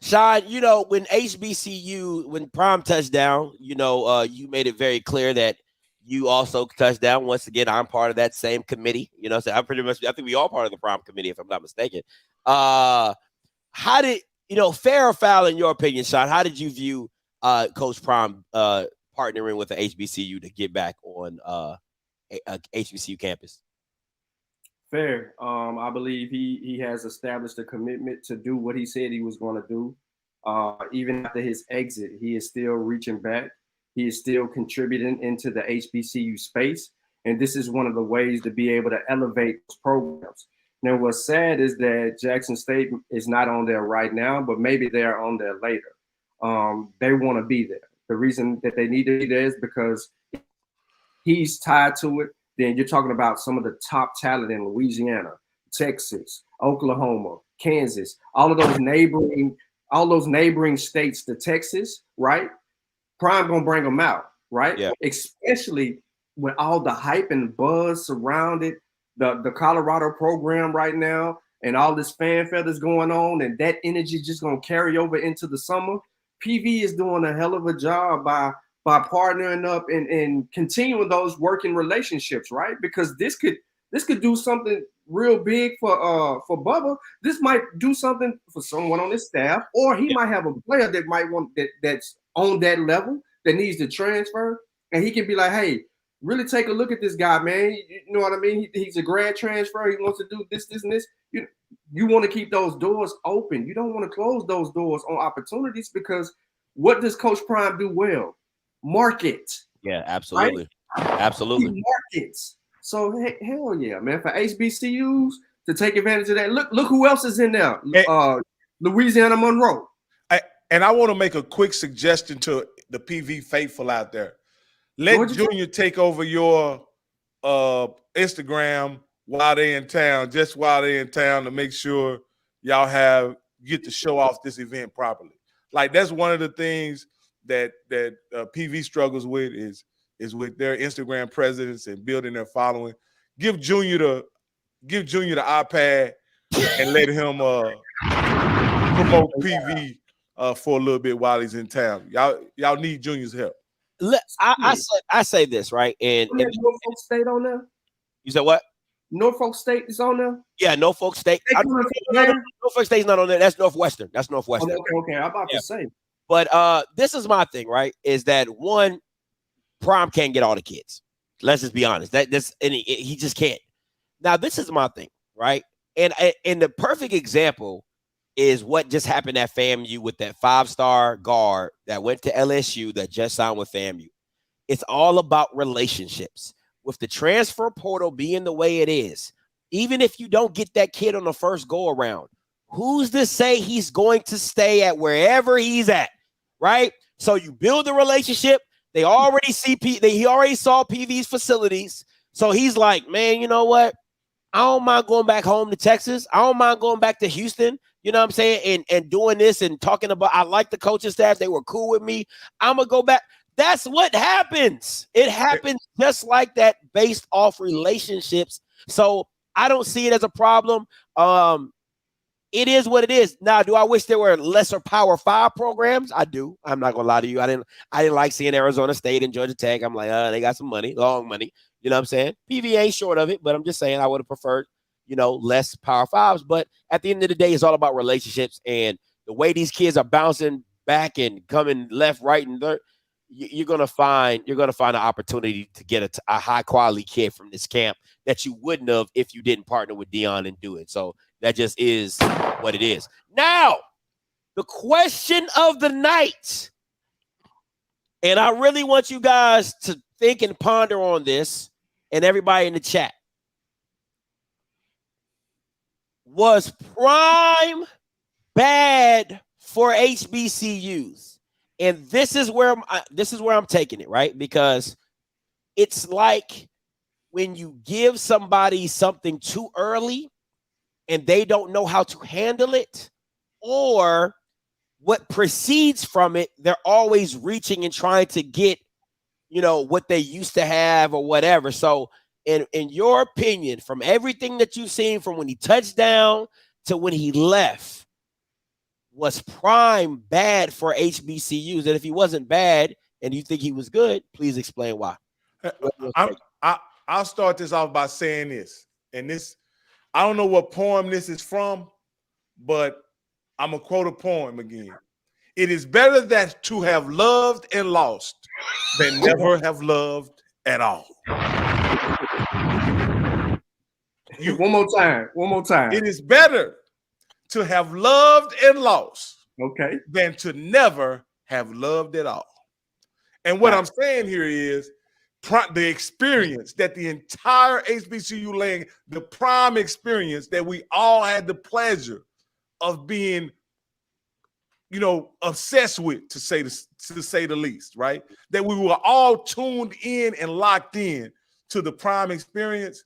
Sean, when HBCU, when Prime touched down, you made it very clear that you also touched down. Once again, I'm part of that same committee. So I think we all part of the Prime committee, if I'm not mistaken. How did, fair or foul in your opinion, Sean? How did you view Coach Prime partnering with the HBCU to get back on a HBCU campus? Fair. I believe he has established a commitment to do what he said he was going to do. Even after his exit, he is still reaching back. He is still contributing into the HBCU space. And this is one of the ways to be able to elevate those programs. Now, what's sad is that Jackson State is not on there right now, but maybe they're on there later. They want to be there. The reason that they need to be there is because he's tied to it. Then you're talking about some of the top talent in Louisiana, Texas, Oklahoma, Kansas, all those neighboring states to Texas, right? Prime gonna bring them out, right? Yeah. Especially with all the hype and buzz surrounded the Colorado program right now, and all this fanfare that's going on, and that energy just gonna carry over into the summer. PV is doing a hell of a job by partnering up and continuing those working relationships, right? Because this could do something real big for Bubba. This might do something for someone on his staff, or he might have a player that might want that's on that level that needs to transfer, and he can be like, hey, really take a look at this guy, man. You know what I mean? He's a grad transfer. He wants to do this, and this. You want to keep those doors open. You don't want to close those doors on opportunities, because what does Coach Prime do well? Market. Yeah, absolutely. Right? Absolutely. He markets. So hell yeah, man. For HBCUs to take advantage of that. Look who else is in there. Louisiana Monroe. And I want to make a quick suggestion to the PV faithful out there. Let Junior take over your Instagram while they're in town, to make sure y'all get to show off this event properly. Like, that's one of the things that PV struggles with is with their Instagram presence and building their following. Give Junior the iPad and let him promote PV for a little bit while he's in town. Y'all need Junior's help. I say this, right? And Norfolk State on there? You said what? Norfolk State is on there? Yeah, Norfolk State. Norfolk State's not on there. That's Northwestern. Okay. I'm about to say. But this is my thing, right? Is that one, Prime can't get all the kids. Let's just be honest. He just can't. Now, this is my thing, right? And the perfect example is what just happened at FAMU with that 5-star guard that went to LSU that just signed with FAMU. It's all about relationships. With the transfer portal being the way it is, even if you don't get that kid on the first go around, who's to say he's going to stay at wherever he's at, right? So you build a relationship. He already saw PV's facilities. So he's like, man, you know what? I don't mind going back home to Texas. I don't mind going back to Houston. You know what I'm saying? And doing this and talking about, I like the coaching staff. They were cool with me. I'm going to go back. That's what happens. It happens just like that, based off relationships. So I don't see it as a problem. It is what it is. Now, do I wish there were lesser Power 5 programs? I do. I'm not gonna lie to you. I didn't like seeing Arizona State and Georgia Tech. I'm like, they got some money, long money. You know what I'm saying? PV ain't short of it, but I'm just saying I would have preferred, less Power 5s. But at the end of the day, it's all about relationships, and the way these kids are bouncing back and coming left, right, and third. You're gonna find an opportunity to get a high quality kid from this camp that you wouldn't have if you didn't partner with Dion and do it. So that just is what it is. Now, the question of the night, and I really want you guys to think and ponder on this, and everybody in the chat. Was Prime bad for HBCUs? And this is where I'm taking it, right? Because it's like when you give somebody something too early and they don't know how to handle it, or what precedes from it, they're always reaching and trying to get, what they used to have or whatever. So in your opinion, from everything that you've seen from when he touched down to when he left, was Prime bad for HBCUs? And if he wasn't bad and you think he was good, please explain why. I'll start this off by saying this. And this, I don't know what poem this is from, but I'm going to quote a poem again. It is better that to have loved and lost than never have loved at all. One more time. One more time. It is better to have loved and lost Okay. than to never have loved at all. And what I'm saying here is the experience that the entire HBCU land, the prime experience that we all had the pleasure of being, obsessed with, to say the least, right? That we were all tuned in and locked in to the prime experience.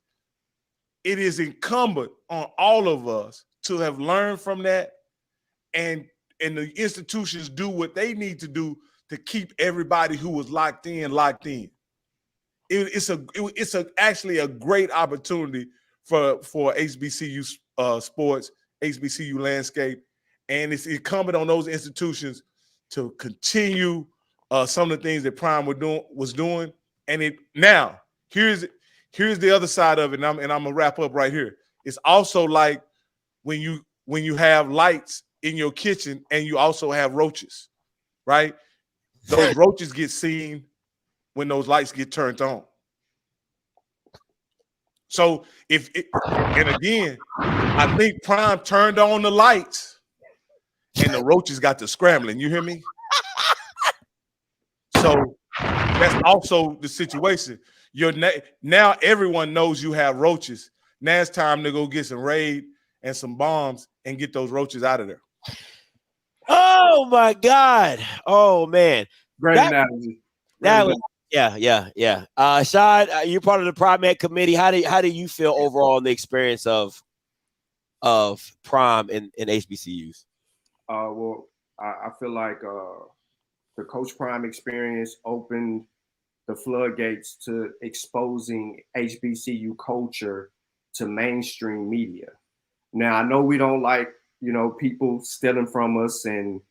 It is incumbent on all of us to have learned from that, and the institutions do what they need to do to keep everybody who was locked in. It's actually a great opportunity for HBCU sports, HBCU landscape, and it's incumbent on those institutions to continue some of the things that Prime was doing. And now here's the other side of it, and I'm gonna wrap up right here. It's also like when you have lights in your kitchen and you also have roaches, right? Those roaches get seen when those lights get turned on. So and again, I think Prime turned on the lights and the roaches got to scrambling. You hear me? So that's also the situation. Now everyone knows you have roaches. Now it's time to go get some raid and some bombs and get those roaches out of there. Oh my God! Oh man, Great analogy. That was yeah. Shad, you're part of the Prime Ed committee. How do you feel overall in the experience of Prime in HBCUs? Well, I feel like the Coach Prime experience opened the floodgates to exposing HBCU culture to mainstream media. Now, I know we don't like, people stealing from us and,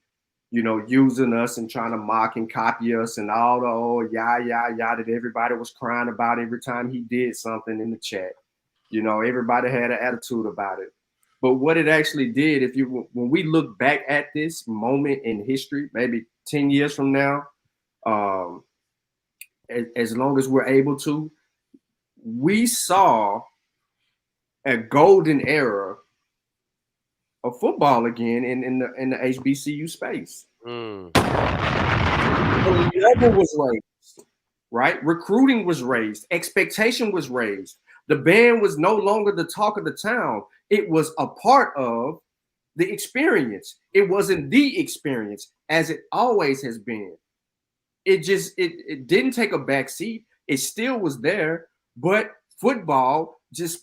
using us and trying to mock and copy us and all the that everybody was crying about every time he did something in the chat. Everybody had an attitude about it. But what it actually did, when we look back at this moment in history, maybe 10 years from now, as long as we're able to, we saw a golden era of football again in the HBCU space. The level was raised, right? Recruiting was raised. Expectation was raised. The band was no longer the talk of the town. It was a part of the experience. It wasn't the experience as it always has been. It didn't take a back seat. It still was there, but football just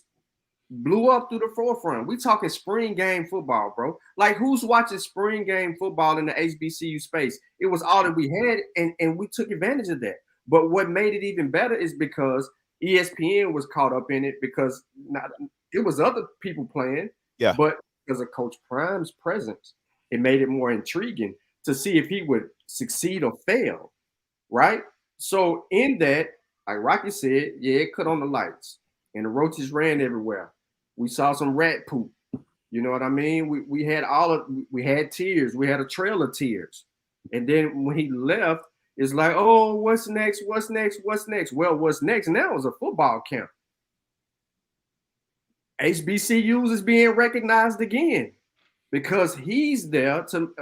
blew up through the forefront. We talking spring game football, bro. Like, who's watching spring game football in the HBCU space? It was all that we had, and we took advantage of that. But what made it even better is because ESPN was caught up in it, because it was other people playing. Yeah. But because of Coach Prime's presence, it made it more intriguing to see if he would succeed or fail, right? So in that, like Rocky said, it cut on the lights and the roaches ran everywhere. We saw some rat poop. You know what I mean? We had we had tears. We had a trail of tears. And then when he left, it's like, oh, what's next? What's next? What's next? Well, what's next now is a football camp. HBCUs is being recognized again because he's there to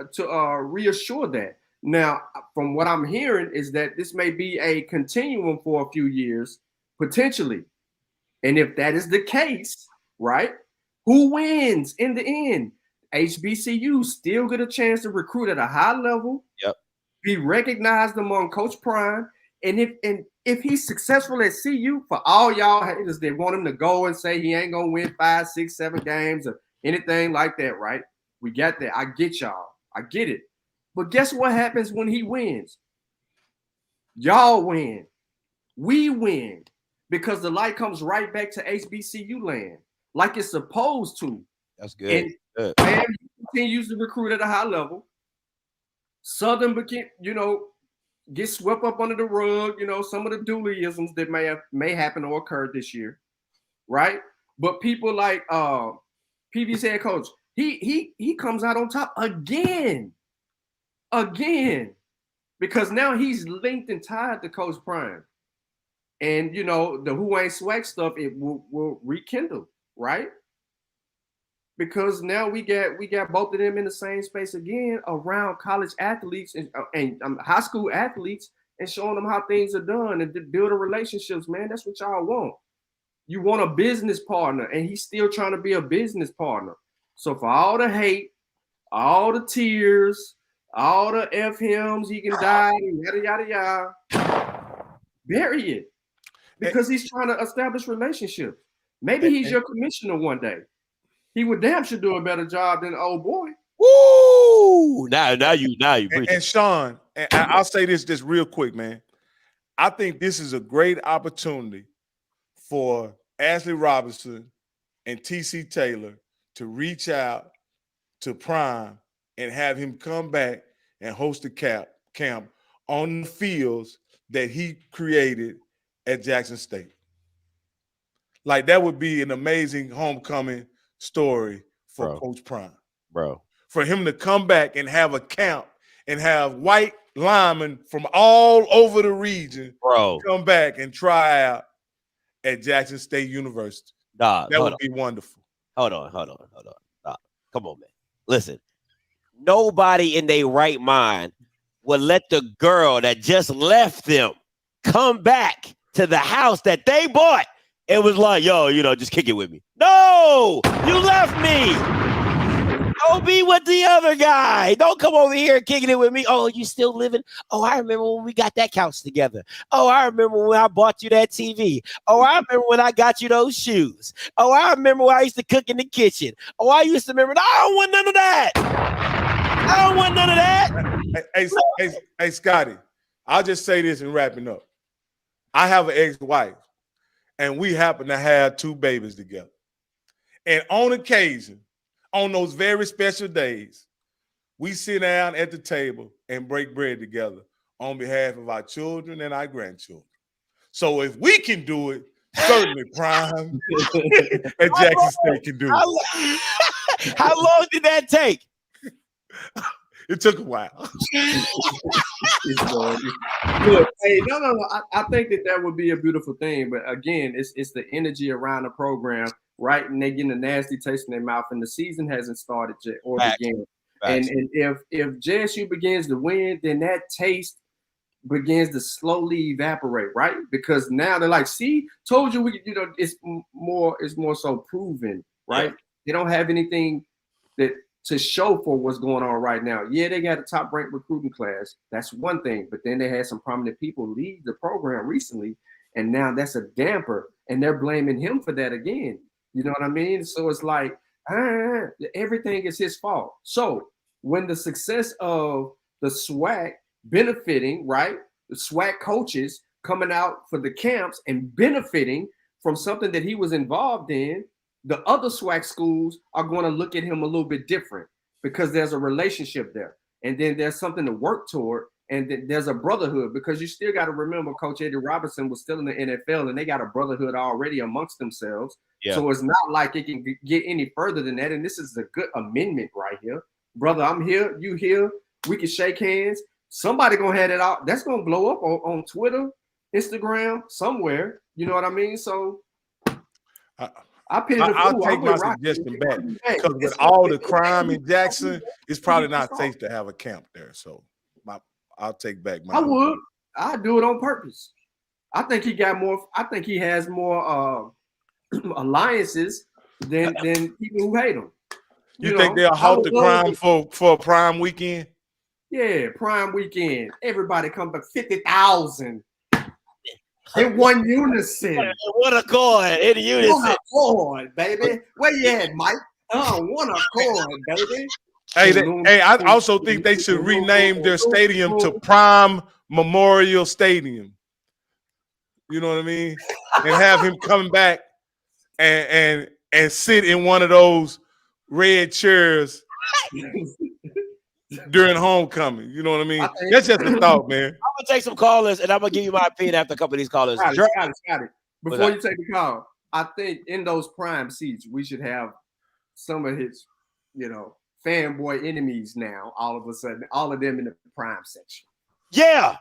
reassure that. Now, from what I'm hearing is that this may be a continuum for a few years, potentially. And if that is the case, right, who wins in the end? HBCUs still get a chance to recruit at a high level. Yep. Be recognized among Coach Prime. And if he's successful at CU, for all y'all haters that want him to go and say he ain't gonna win 5, 6, 7 games or anything like that, right? We got that. I get y'all. I get it. But guess what happens when he wins? Y'all win. We win. Because the light comes right back to HBCU land, like it's supposed to. That's good. And FAMU continues to recruit at a high level. Southern get swept up under the rug, some of the dualisms that may happen or occur this year, right? But people like PV's head coach, he comes out on top again, because now he's linked and tied to Coach Prime. And, the who ain't swag stuff, it will rekindle. right? Because now we got both of them in the same space again around college athletes and high school athletes and showing them how things are done and building relationships, man. That's what y'all want. You want a business partner, and he's still trying to be a business partner. So for all the hate, all the tears, all the F hymns, he can die, and yada, yada, yada, bury it. Because he's trying to establish relationships. Maybe he's your commissioner one day. He would damn sure do a better job than the old boy. Woo! Now you and Sean, and I'll say this just real quick, man. I think this is a great opportunity for Ashley Robinson and TC Taylor to reach out to Prime and have him come back and host a camp on the fields that he created at Jackson State. Like, that would be an amazing homecoming story for Coach Prime. Bro. For him to come back and have a camp and have white linemen from all over the region come back and try out at Jackson State University. Dog, that would be wonderful. Hold on. Dog, come on, man. Listen, nobody in their right mind would let the girl that just left them come back to the house that they bought. It was like, yo, just kick it with me. No, you left me. Go be with the other guy. Don't come over here kicking it with me. Oh, you still living? Oh, I remember when we got that couch together. Oh, I remember when I bought you that TV. Oh, I remember when I got you those shoes. Oh, I remember when I used to cook in the kitchen. Oh, I used to remember. I don't want none of that. I don't want none of that. Hey, Scotty, I'll just say this and wrapping up. I have an ex-wife, and we happen to have 2 babies together. And on occasion, on those very special days, we sit down at the table and break bread together on behalf of our children and our grandchildren. So if we can do it, certainly Prime and Jackson State can do it. How long did that take? It took a while. Look, hey, no. I think that would be a beautiful thing. But again, it's the energy around the program, right? And they getting a nasty taste in their mouth, and the season hasn't started yet or began. And if JSU begins to win, then that taste begins to slowly evaporate, right? Because now they're like, see, told you it's more so proven, right? Yeah. They don't have anything to show for what's going on right now. Yeah, they got a top-ranked recruiting class. That's one thing. But then they had some prominent people leave the program recently, and now that's a damper, and they're blaming him for that again. You know what I mean? So it's like, everything is his fault. So when the success of the SWAC benefiting, right, the SWAC coaches coming out for the camps and benefiting from something that he was involved in, the other SWAC schools are going to look at him a little bit different because there's a relationship there. And then there's something to work toward. And there's a brotherhood, because you still got to remember Coach Eddie Robinson was still in the NFL and they got a brotherhood already amongst themselves. Yeah. So it's not like it can get any further than that. And this is a good amendment right here. Brother, I'm here. You here. We can shake hands. Somebody going to have it out. That's going to blow up on Twitter, Instagram, somewhere. You know what I mean? So I'll take my suggestion back, because with all the crime in Jackson, it's probably not safe to have a camp there. So I'll take back my. I would. I'd do it on purpose. I think he got more. I think he has more alliances than people who hate him. You think they'll halt the crime for a Prime weekend? Yeah, Prime weekend. Everybody come back 50,000 in one unison. One accord in unison. One accord, baby. Where you at, Mike? One accord, baby. Hey, I also think they should rename their stadium to Prime Memorial Stadium. You know what I mean? And have him come back and sit in one of those red chairs during homecoming. You know what I mean? That's just a thought, man. I'm gonna take some callers and I'm gonna give you my opinion after a couple of these callers. Got it. Before you take the call, I think in those prime seats we should have some of his, fanboy enemies now, all of a sudden, all of them in the prime section. Yeah.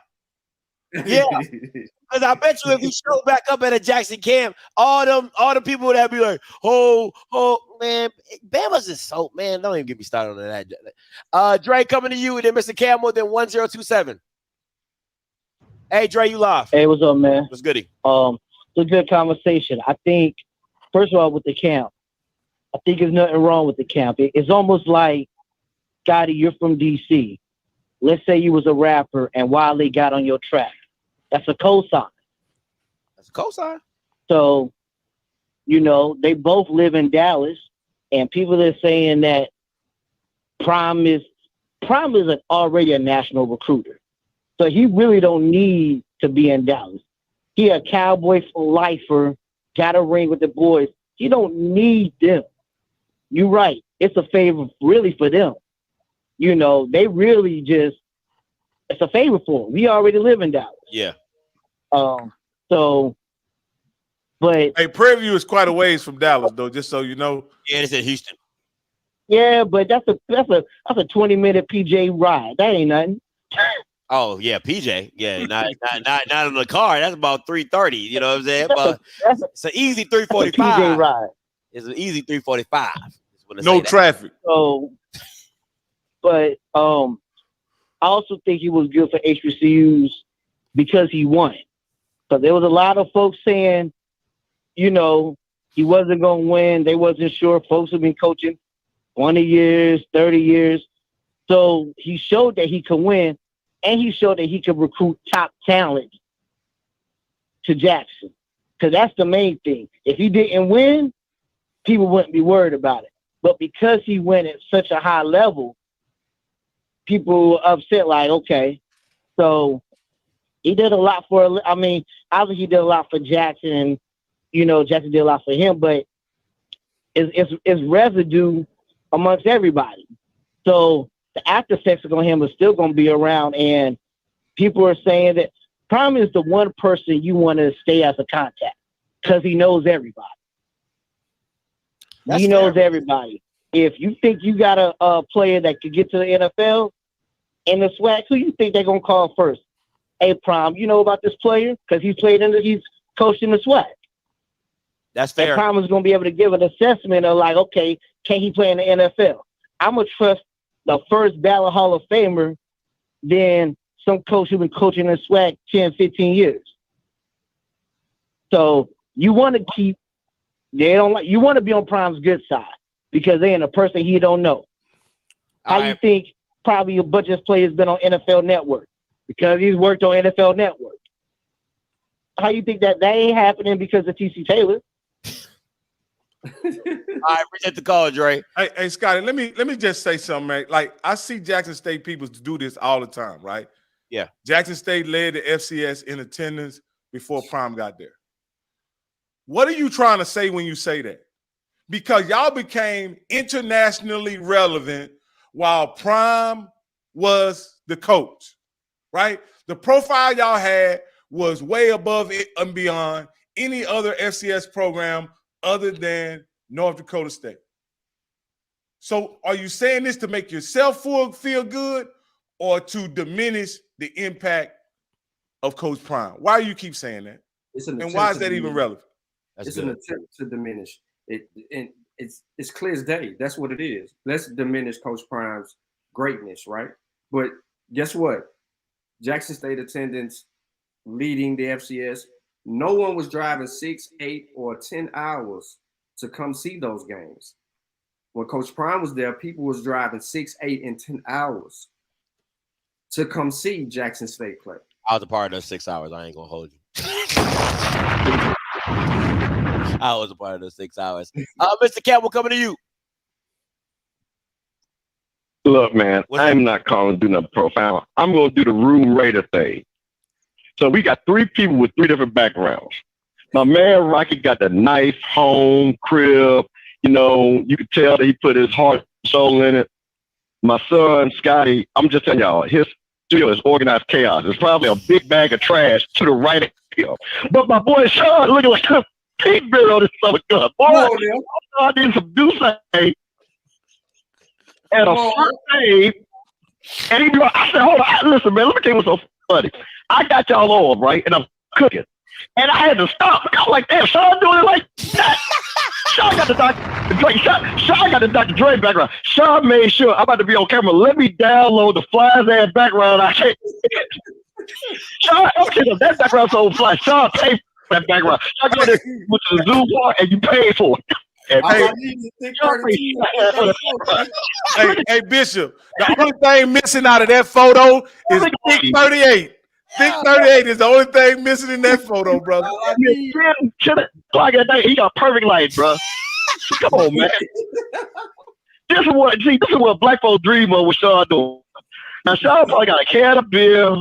Because I bet you if he showed back up at a Jackson camp, all the people that be like, oh, man, Bama's just so, man, don't even get me started on that. Dre coming to you, and then Mr. Campbell, then 1027. Hey, Dre, you live. Hey, what's up, man? What's goody? It's a good conversation. I think, first of all, with the camp, I think there's nothing wrong with the camp. It's almost like, Gotti, you're from DC. Let's say you was a rapper and Wale got on your track. That's a cosign. That's a cosign. So, they both live in Dallas, and people are saying that Prime is already a national recruiter. So he really don't need to be in Dallas. He a Cowboy for lifer, got a ring with the boys. He don't need them. You're right. It's a favor really for them. They really just, it's a favor for them. We already live in Dallas. Yeah. But hey, Prairie View is quite a ways from Dallas, though. Just so you know. Yeah, it's in Houston. Yeah, but that's a 20-minute PJ ride. That ain't nothing. Oh yeah, PJ. Yeah, not in the car. That's about 3:30. You know what I'm saying? It's an easy 3:45. PJ ride. It's an easy 3:45. No traffic. So, but I also think he was good for HBCUs because he won. Because there was a lot of folks saying, he wasn't going to win. They wasn't sure. Folks have been coaching 20 years, 30 years. So he showed that he could win, and he showed that he could recruit top talent to Jackson. Because that's the main thing. If he didn't win, people wouldn't be worried about it. But because he went at such a high level, people were upset, like, okay. So he did a lot obviously he did a lot for Jackson, and, Jackson did a lot for him, but it's residue amongst everybody. So the after effects on him is still going to be around, and people are saying that Prime is the one person you want to stay as a contact because he knows everybody. He knows everybody. If you think you got a player that could get to the NFL in the SWAC, who you think they're going to call first? Hey, Prime, you know about this player? Because he's coached in the SWAC. That's fair. And Prime is going to be able to give an assessment of like, okay, can he play in the NFL? I'm going to trust the first ballot Hall of Famer than some coach who's been coaching in the SWAC 10, 15 years. So you want to you want to be on Prime's good side because they ain't a person he don't know. How you think probably a bunch of players been on NFL Network? Because he's worked on NFL Network. How you think that ain't happening because of TC Taylor? All right, appreciate the call, Dre. Hey, Scotty, let me just say something, man. Like, I see Jackson State people do this all the time, right? Yeah. Jackson State led the FCS in attendance before Prime got there. What are you trying to say when you say that? Because y'all became internationally relevant while Prime was the coach, right? The profile y'all had was way above it and beyond any other FCS program other than North Dakota State. So are you saying this to make yourself feel good or to diminish the impact of Coach Prime? Why do you keep saying that? And why is that even relevant? It's an attempt to diminish it. And it's clear as day. That's what it is. Let's diminish Coach Prime's greatness, right? But guess what? Jackson State attendance leading the FCS. No one was driving 6, 8, or 10 hours to come see those games. When Coach Prime was there, people was driving 6, 8, and 10 hours to come see Jackson State play. I was a part of those 6 hours. I ain't gonna hold you. I was a part of those 6 hours. Mr. Campbell, coming to you. Look, man, I'm not calling to do nothing profound. I'm going to do the room raider thing. So we got 3 people with 3 different backgrounds. My man Rocky got the nice home crib. You could tell that he put his heart and soul in it. My son, Scotty, I'm just telling y'all, his studio is organized chaos. There's probably a big bag of trash to the right of him. But my boy Sean looking like a pig bear on his stomach gun. Boy, I did some Douce and a first save. And he be like, I said, hold on, listen, man, let me tell you what's so funny. I got y'all on, right? And I'm cooking. And I had to stop. I was like, damn, Sean doing it like that. Sean got the Dr. Dre. Sean got the Dr. Dre background. Sean made sure I'm about to be on camera. Let me download the fly's ass background. I can't. Sean, that background so fly. Sean paid for that background. Sean go there with the Zoom part and you pay for it. Hey, Bishop, the only thing missing out of that photo is Thick 38. Thick 38 is the only thing missing in that photo, brother. He got perfect light, bro. Come on, man. This is what black folks dream of with Sean doing. Now, Sean probably got a can of beer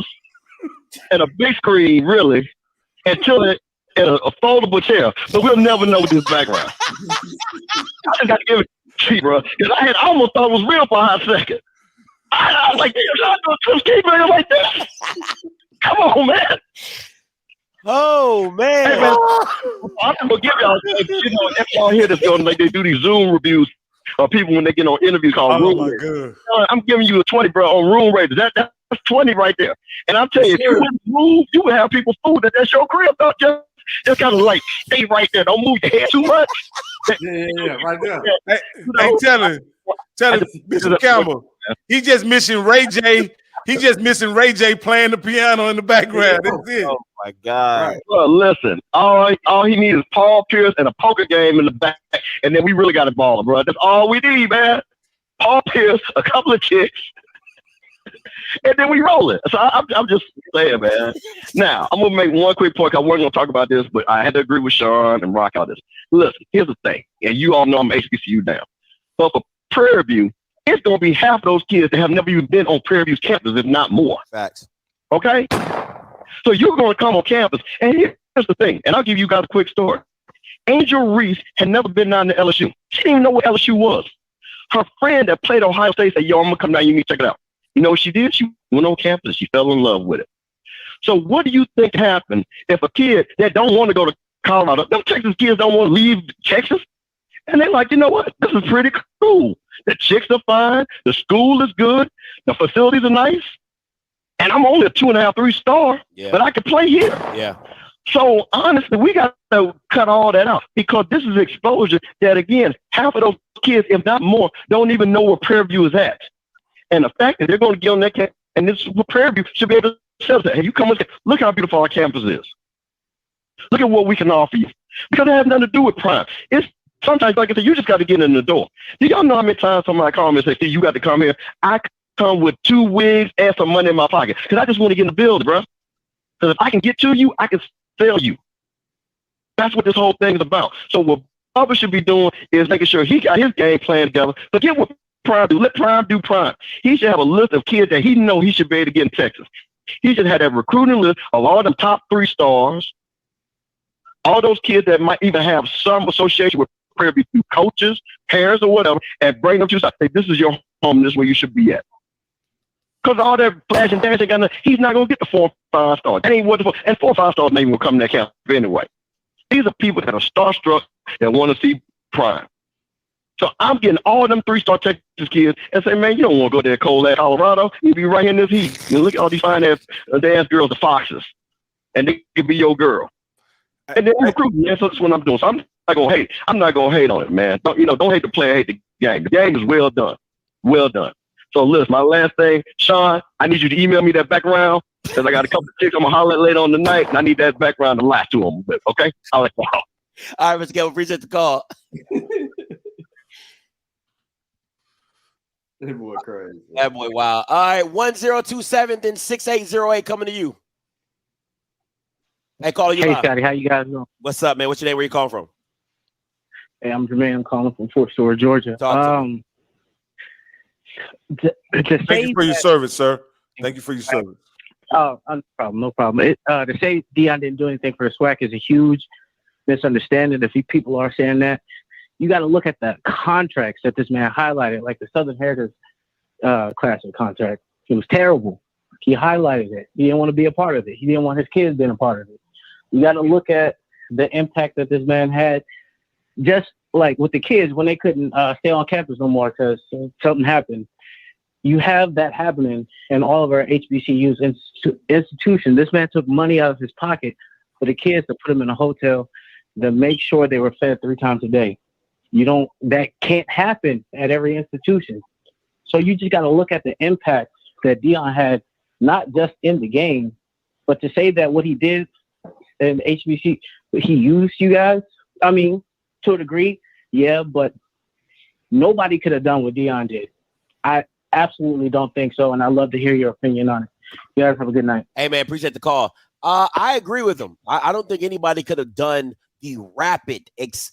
and a big screen, really, until it in a foldable chair, but we'll never know this background. I just got to give it to you, bro, because I almost thought it was real for a hot second. I was like, damn, Sean doing Twist King like this? Come on, man. Oh, man. Hey, man. I'm going to give y'all, if y'all hear this, they do these Zoom reviews of people when they get on interviews called Room Raiders. I'm giving you a 20, bro, on Room Raiders. That's 20 right there. And I'm telling you, if you wouldn't move, you would have people food at that show crib, don't you? Just kind of like stay right there. Don't move your head too much. Yeah, right there. Hey, tell him, Mr. Campbell, he just missing Ray J. He just missing Ray J playing the piano in the background. That's it. Oh my God. Well, listen, all he needs is Paul Pierce and a poker game in the back, and then we really got a baller, bro. That's all we need, man. Paul Pierce, a couple of chicks, and then we roll it. So I'm just saying, man. Now, I'm going to make one quick point. I wasn't going to talk about this, but I had to agree with Sean and Rock on this. Listen, here's the thing, and you all know I'm HBCU now. But for Prairie View, it's going to be half of those kids that have never even been on Prairie View's campus, if not more. Facts. Okay? So you're going to come on campus, and here's the thing, and I'll give you guys a quick story. Angel Reese had never been down to LSU. She didn't even know what LSU was. Her friend that played Ohio State said, yo, I'm going to come down, you need to check it out. You know what she did? She went on campus. She fell in love with it. So what do you think happened if a kid that don't want to go to Colorado, them Texas kids don't want to leave Texas? And they're like, you know what? This is pretty cool. The chicks are fine. The school is good. The facilities are nice. And I'm only a 2.5, 3-star, but I can play here. Yeah. So honestly, we got to cut all that out because this is exposure that, again, half of those kids, if not more, don't even know where Prairie View is at. And the fact that they're going to get on that campus, and this is what Prairie View should be able to tell us that. Hey, you come look how beautiful our campus is. Look at what we can offer you. Because it has nothing to do with prime. It's sometimes, like I said, you just got to get in the door. Do y'all know how many times somebody call me and say, "See, you got to come here"? I come with 2 wigs and some money in my pocket because I just want to get in the building, bro. Because if I can get to you, I can sell you. That's what this whole thing is about. So what Bubba should be doing is making sure he got his game plan together. Forget what Prime do. Let Prime do Prime. He should have a list of kids that he know he should be able to get in Texas. He should have that recruiting list of all them top 3 stars, all those kids that might even have some association with Prairie View coaches, parents, or whatever, and bring them to us. Say, this is your home. This is where you should be at. Because all that flash and dancing, he's not going to get the 4 or 5 stars. That ain't what the and 4 or 5 stars maybe will come to that camp anyway. These are people that are starstruck that want to see Prime. So I'm getting all them 3-star Texas kids and say, man, you don't want to go there cold at Colorado. You be right in this heat. You look at all these fine ass dance girls, the Foxes, and they could be your girl. And then recruiting, man. So that's what I'm doing. So I'm not gonna hate. I'm not gonna hate on it, man. Don't hate the player, hate the game. The game is well done. Well done. So listen, my last thing, Sean, I need you to email me that background because I got a couple of chicks I'm gonna holler at later on tonight, and I need that background to last to them. Okay? I'll let you know. All right, Mr. Campbell, appreciate the call. That boy crazy. That boy, wow. All right, 1027, then 6808 coming to you. Hey, caller, you Hey, live. Scotty, how you guys doing? What's up, man? What's your name? Where you calling from? Hey, I'm Jermaine. I'm calling from Fort Stewart, Georgia. Talk to Thank you for your service, sir. Thank you for your service. Oh, no problem. No problem. To say Deion didn't do anything for the SWAC is a huge misunderstanding. If people are saying that, you got to look at the contracts that this man highlighted, like the Southern Heritage Classic contract. It was terrible. He highlighted it. He didn't want to be a part of it. He didn't want his kids being a part of it. You got to look at the impact that this man had, just like with the kids when they couldn't stay on campus no more because something happened. You have that happening in all of our HBCUs institutions. This man took money out of his pocket for the kids to put them in a hotel to make sure they were fed 3 times a day. That can't happen at every institution. So you just got to look at the impact that Deion had, not just in the game, but to say that what he did in HBC, he used you guys. I mean, to a degree, yeah, but nobody could have done what Deion did. I absolutely don't think so, and I'd love to hear your opinion on it. You guys have a good night. Hey, man, appreciate the call. I agree with him. I don't think anybody could have done the rapid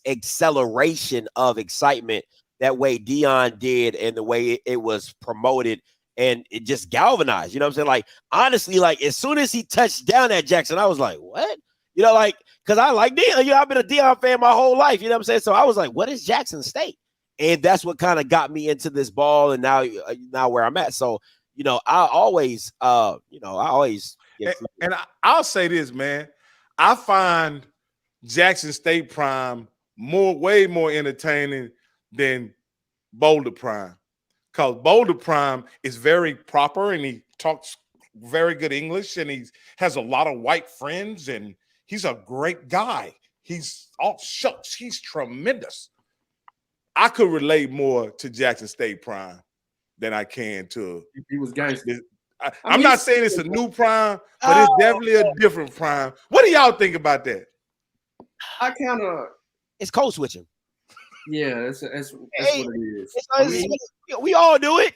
acceleration of excitement that way Deion did and the way it was promoted, and it just galvanized. You know what I'm saying? Like, honestly, like, as soon as he touched down at Jackson, I was like, what? You know, like, because I like Deion. You know, I've been a Deion fan my whole life. You know what I'm saying? So I was like, what is Jackson State? And that's what kind of got me into this ball, and now where I'm at. So, you know, I'll say this, man. I find Jackson State Prime way more entertaining than Boulder Prime, because Boulder Prime is very proper and he talks very good English and he has a lot of white friends and he's a great guy. He's he's tremendous. I could relate more to Jackson State Prime than I can to. He was gangster. I'm not saying it's a new Prime, but it's definitely a different Prime. What do y'all think about that? It's code switching. Yeah, that's what it is. We all do it.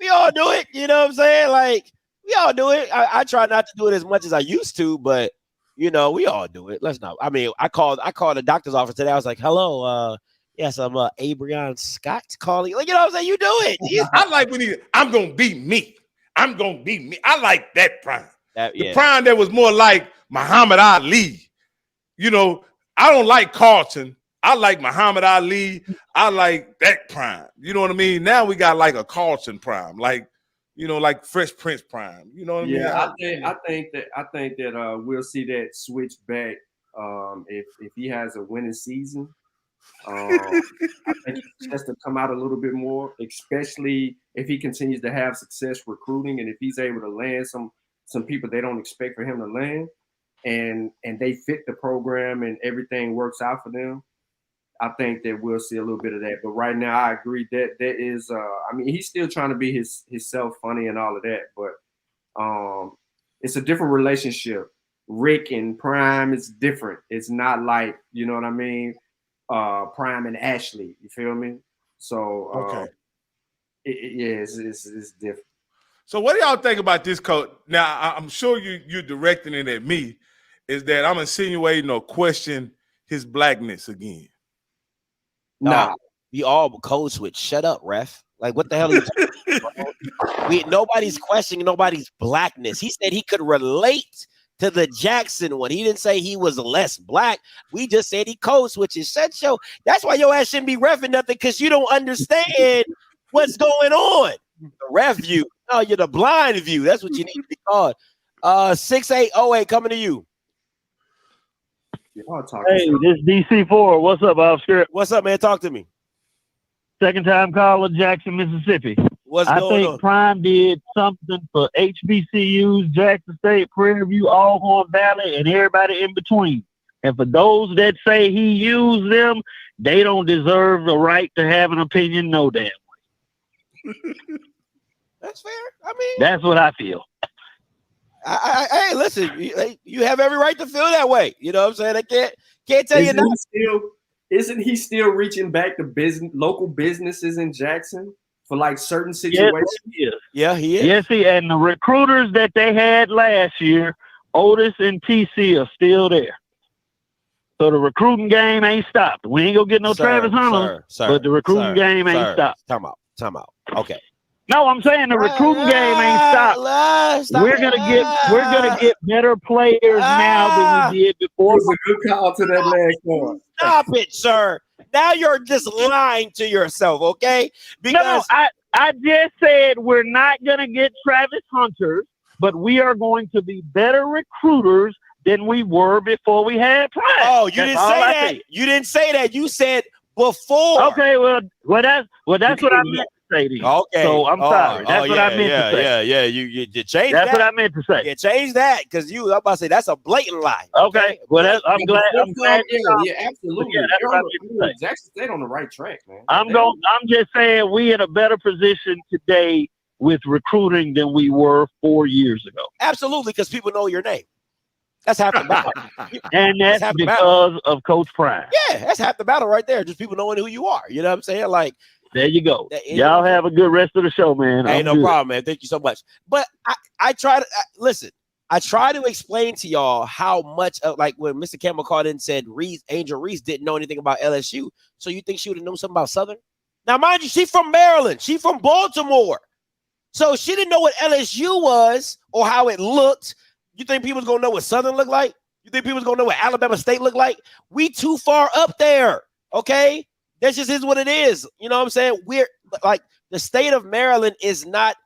We all do it. You know what I'm saying? Like, we all do it. I try not to do it as much as I used to, but you know, we all do it. Let's not. I mean, I called the doctor's office today. I was like, hello, yes, I'm Abrion Scott calling. Like, you know what I'm saying? You do it. I like when I'm gonna be me. I'm gonna be me. I like that Prime. The Prime that was more like Muhammad Ali. You know, I don't like Carlton. I like Muhammad Ali. I like that Prime. You know what I mean? Now we got like a Carlton Prime, like, you know, like Fresh Prince Prime. You know what I mean? I think that we'll see that switch back if he has a winning season. I think he has to come out a little bit more, especially if he continues to have success recruiting and if he's able to land some people they don't expect for him to land, and they fit the program and everything works out for them. I think that we'll see a little bit of that. But right now, I agree that there is. I mean, he's still trying to be himself funny and all of that, but it's a different relationship. Rick and Prime is different. It's not like, you know what I mean, Prime and Ashley. You feel me? So okay, it's different. So what do y'all think about this coach? Now, I'm sure you're directing it at me. Is that I'm insinuating or question his blackness again? Nah, we all code switch. Shut up, ref. Like, what the hell are you talking about? Nobody's questioning nobody's blackness. He said he could relate to the Jackson one. He didn't say he was less black. We just said he code switches. That's why your ass shouldn't be reffing nothing, because you don't understand what's going on. The ref view. No, you're the blind view. That's what you need to be called. 6808 coming to you. Hey, this DC4. What's up, Oscar? What's up, man? Talk to me. Second time caller, Jackson, Mississippi. I think Prime did something for HBCUs, Jackson State, Prairie View, Alcorn Valley, and everybody in between. And for those that say he used them, they don't deserve the right to have an opinion no damn way. That's fair. I mean, that's what I feel. Hey, listen, you have every right to feel that way. You know what I'm saying? I can't tell you that. Isn't he still reaching back to local businesses in Jackson for like certain situations? Yeah, he is. Yes, and the recruiters that they had last year, Otis and TC, are still there. So the recruiting game ain't stopped. We ain't gonna get no Travis Hunter, but the recruiting game ain't stopped. Time out. Okay. No, I'm saying the recruiting game ain't stopped. We're gonna get better players now than we did before. It was a good call to that last one. Stop it, sir. Now you're just lying to yourself, okay? Because I just said we're not gonna get Travis Hunters, but we are going to be better recruiters than we were before we had Prime. Oh, you didn't say that. You didn't say that. You said before. Okay, well, that's what I meant. say then. Okay. So I'm sorry. That's what I meant to say. Yeah. You change That's that. what I meant to say. Yeah, change that because I'm about to say that's a blatant lie. Okay. Well, I'm glad. Yeah, absolutely. Yeah, that's what I meant to say. Jackson State on the right track, man. I'm just saying we in a better position today with recruiting than we were 4 years ago. Absolutely, because people know your name. That's half the battle. And that's because of Coach Prime. Yeah, that's half the battle right there. Just people knowing who you are. You know what I'm saying? Like, there you go. Y'all have a good rest of the show, man. Hey, no problem, man. Thank you so much. But I try to listen. I try to explain to y'all how much of, like, when Mr. Campbell called in and said Angel Reese didn't know anything about LSU. So you think she would have known something about Southern? Now, mind you, she's from Maryland. She's from Baltimore. So she didn't know what LSU was or how it looked. You think people's gonna know what Southern looked like? You think people's gonna know what Alabama State looked like? We too far up there. Okay, that just is what it is. You know what I'm saying? We're like, the state of Maryland is not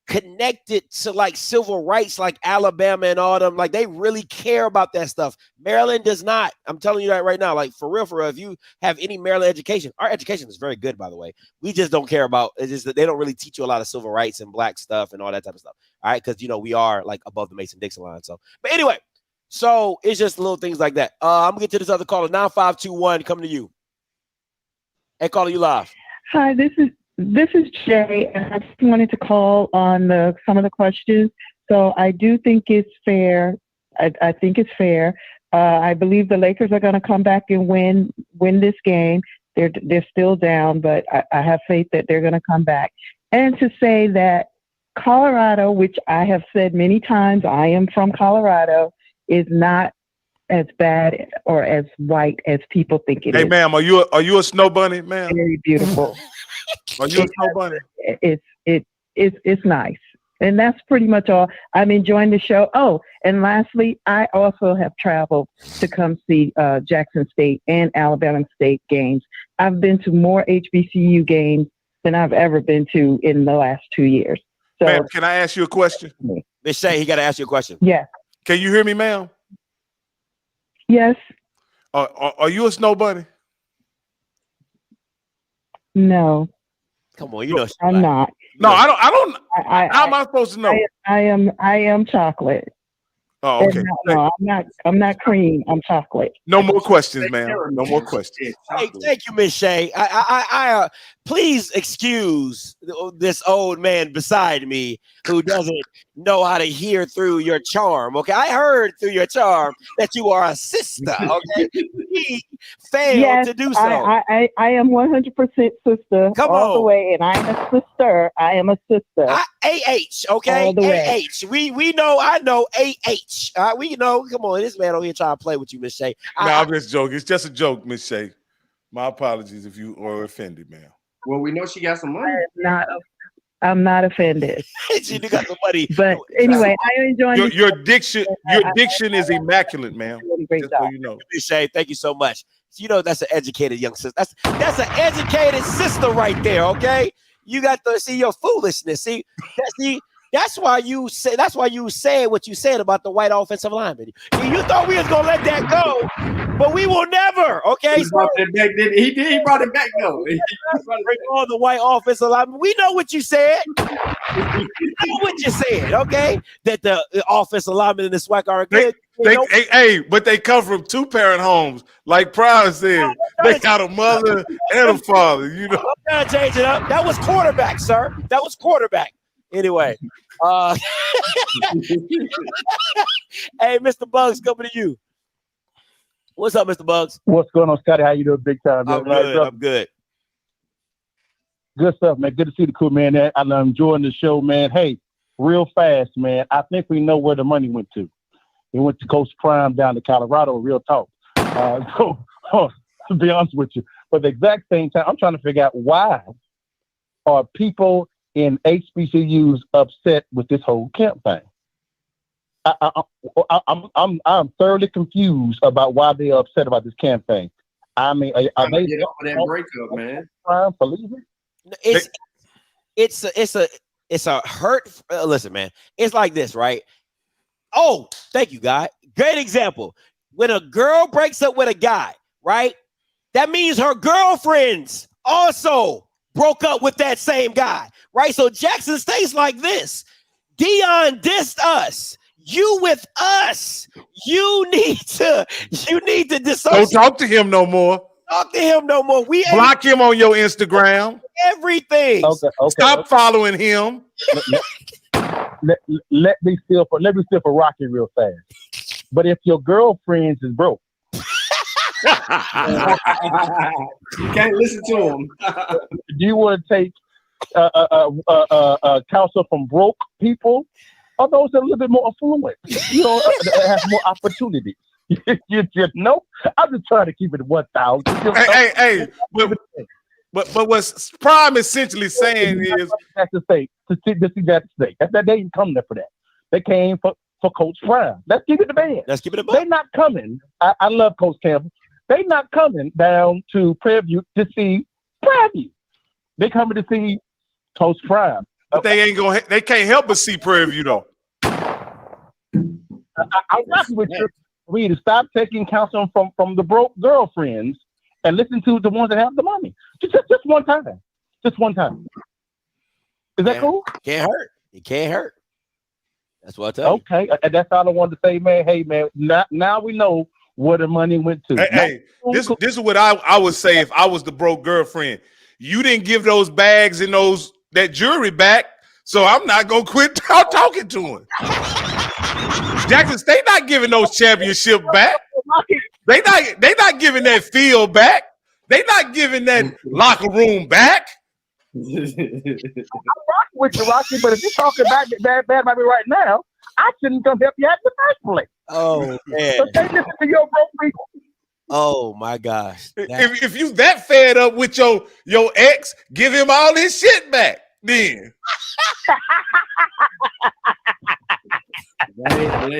connected to like civil rights like Alabama and all them. Like, they really care about that stuff. Maryland does not. I'm telling you that right now. Like, for real, if you have any Maryland education, our education is very good, by the way. We just don't care about, it's just that they don't really teach you a lot of civil rights and black stuff and all that type of stuff. All right, because we are like above the Mason-Dixon line. So, but anyway, so it's just little things like that. I'm gonna get to this other caller, 9521, coming to you. Hey, caller, you live. Hi, this is Jay, and I just wanted to call on some of the questions. So I do think it's fair. I think it's fair. I believe the Lakers are going to come back and win this game. They're still down, but I have faith that they're going to come back. And to say that Colorado, which I have said many times, I am from Colorado, is not as bad or as white as people think it is. Hey, ma'am, are you a snow bunny, ma'am? Very beautiful. Are you a snow bunny? It's nice. And that's pretty much all. I'm enjoying the show. Oh, and lastly, I also have traveled to come see Jackson State and Alabama State games. I've been to more HBCU games than I've ever been to in the last 2 years. So, ma'am, can I ask you a question? Miss Shay, he got to ask you a question. Yeah. Can you hear me, ma'am? Yes. Are you a snow bunny? No. Come on, you know I'm not. No, I don't. How am I supposed to know? I am chocolate. Oh, okay. No, I'm not cream. I'm chocolate. No more questions, ma'am. No more questions. Hey, thank you, Miss Shay. I please excuse this old man beside me who doesn't know how to hear through your charm. Okay, I heard through your charm that you are a sister. Okay, he failed to do so. I am 100% sister. Come all on. The way, and I am a sister. I am a sister. Okay, all the way. We know. I know we know. Come on, this man over here trying to play with you, Miss Shay. No, I'm just joking. It's just a joke, Miss Shay. My apologies if you are offended, ma'am. Well, we know she got some money. I'm not offended. She got some money. But anyway, I enjoy your diction. Your diction is immaculate, ma'am. Great job. So you know. Miss Shay, thank you so much. That's an educated young sister. That's an educated sister right there. Okay, you got to see your foolishness. See. That's why you said what you said about the white offensive lineman. You thought we was gonna let that go, but we will never. Okay, he brought it back. He brought it back though. Bring all the white offensive linemen. We know what you said. Okay, that the offensive linemen in the SWAC are good. But they come from two-parent homes, like Pryor said. They got a mother and a father. You know, I'm trying to change it up. That was quarterback, sir. That was quarterback. Anyway, hey, Mr. Bugs, coming to you. What's up, Mr. Bugs? What's going on, Scotty? How you doing, big time? I'm good. I'm good. Good stuff, man. Good to see the crew, man. I'm enjoying the show, man. Hey, real fast, man. I think we know where the money went to. It went to Coach Prime down to Colorado. Real talk. To be honest with you, but the exact same time, I'm trying to figure out why are people in HBCUs upset with this whole camp thing. I'm thoroughly confused about why they're upset about this camp thing. I mean, are they get over that breakup, man? For leaving? It's a hurt. Listen, man, it's like this, right? Oh, thank you, guy. Great example. When a girl breaks up with a guy, right? That means her girlfriends also broke up with that same guy, right? So Jackson State's like this. Dion dissed us. You with us. You need to dissociate. Don't talk to him no more. Talk to him no more. We block him on your Instagram. Everything. Okay. Stop following him. Let me steal for Rocky real fast. But if your girlfriend is broke, you can't listen to him. do you want to take counsel from broke people, or those that are a little bit more affluent? You know, that have more opportunities. you know, I'm just trying to keep it 1,000. Hey, but what's Prime essentially saying is that's the state. To see that state. That they didn't come there for that. They came for Coach Prime. Let's keep it the band. Let's keep it a band. They're not coming. I love Coach Campbell. They're not coming down to Prairie View to see Prairie View. They coming to see Coach Prime. But they can't help but see Prairie View though. I'm not with you. We need to stop taking counsel from the broke girlfriends and listen to the ones that have the money. Just one time. Just one time. Is that cool? Can't hurt. It can't hurt. That's what I tell you. Okay. That's all I wanted to say, man. Hey, man, now we know where the money went to. Hey, this is what I would say if I was the broke girlfriend. You didn't give those bags and that jewelry back, so I'm not gonna quit talking to him. Jackson State not giving those championship back. They not giving that field back. They not giving that locker room back. I'm rocking with you, Rocky, but if you're talking bad about me right now, I shouldn't come help you out in the first place. Oh man! So they listen to your broke people. Oh my gosh! If you that fed up with your ex, give him all his shit back. Then they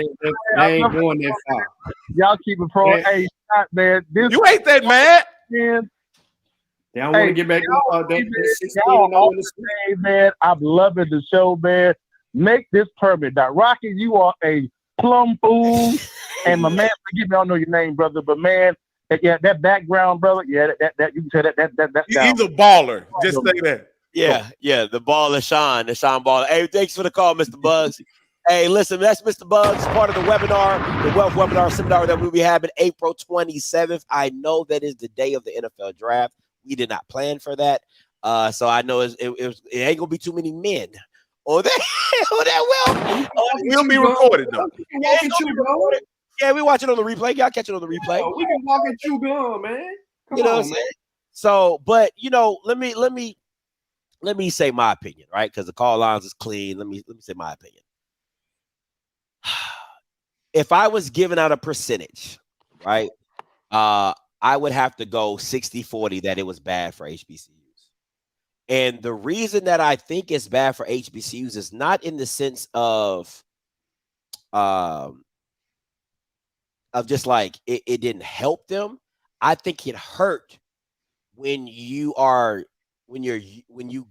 ain't going that far. Y'all keep it pro. Hey, man, you ain't that mad. Man. They don't want to get back Hey, man, I'm loving the show, man. Make this permanent. Now, Rocky, you are a plum fool. And my man, forgive me, I don't know your name, brother, but man, that background, brother, that you can say that. He's a baller. Just say that. Yeah, the baller Sean, the Sean baller. Hey, thanks for the call, Mr. Bugs. Hey, listen, that's Mr. Bugs, part of the webinar, the Wealth Webinar Seminar that we'll be having April 27th. I know that is the day of the NFL draft. We did not plan for that. So I know it ain't gonna be too many men. Or that will be recorded though. Yeah, we watch it on the replay. Y'all catch it on the replay. We can walk and chew gum, man. Come on, what I'm saying? So, but let me say my opinion, right? Because the call lines is clean. Let me say my opinion. If I was giving out a percentage, right? I would have to go 60-40 that it was bad for HBCUs. And the reason that I think it's bad for HBCUs is not in the sense of just like it didn't help them. I think it hurt when you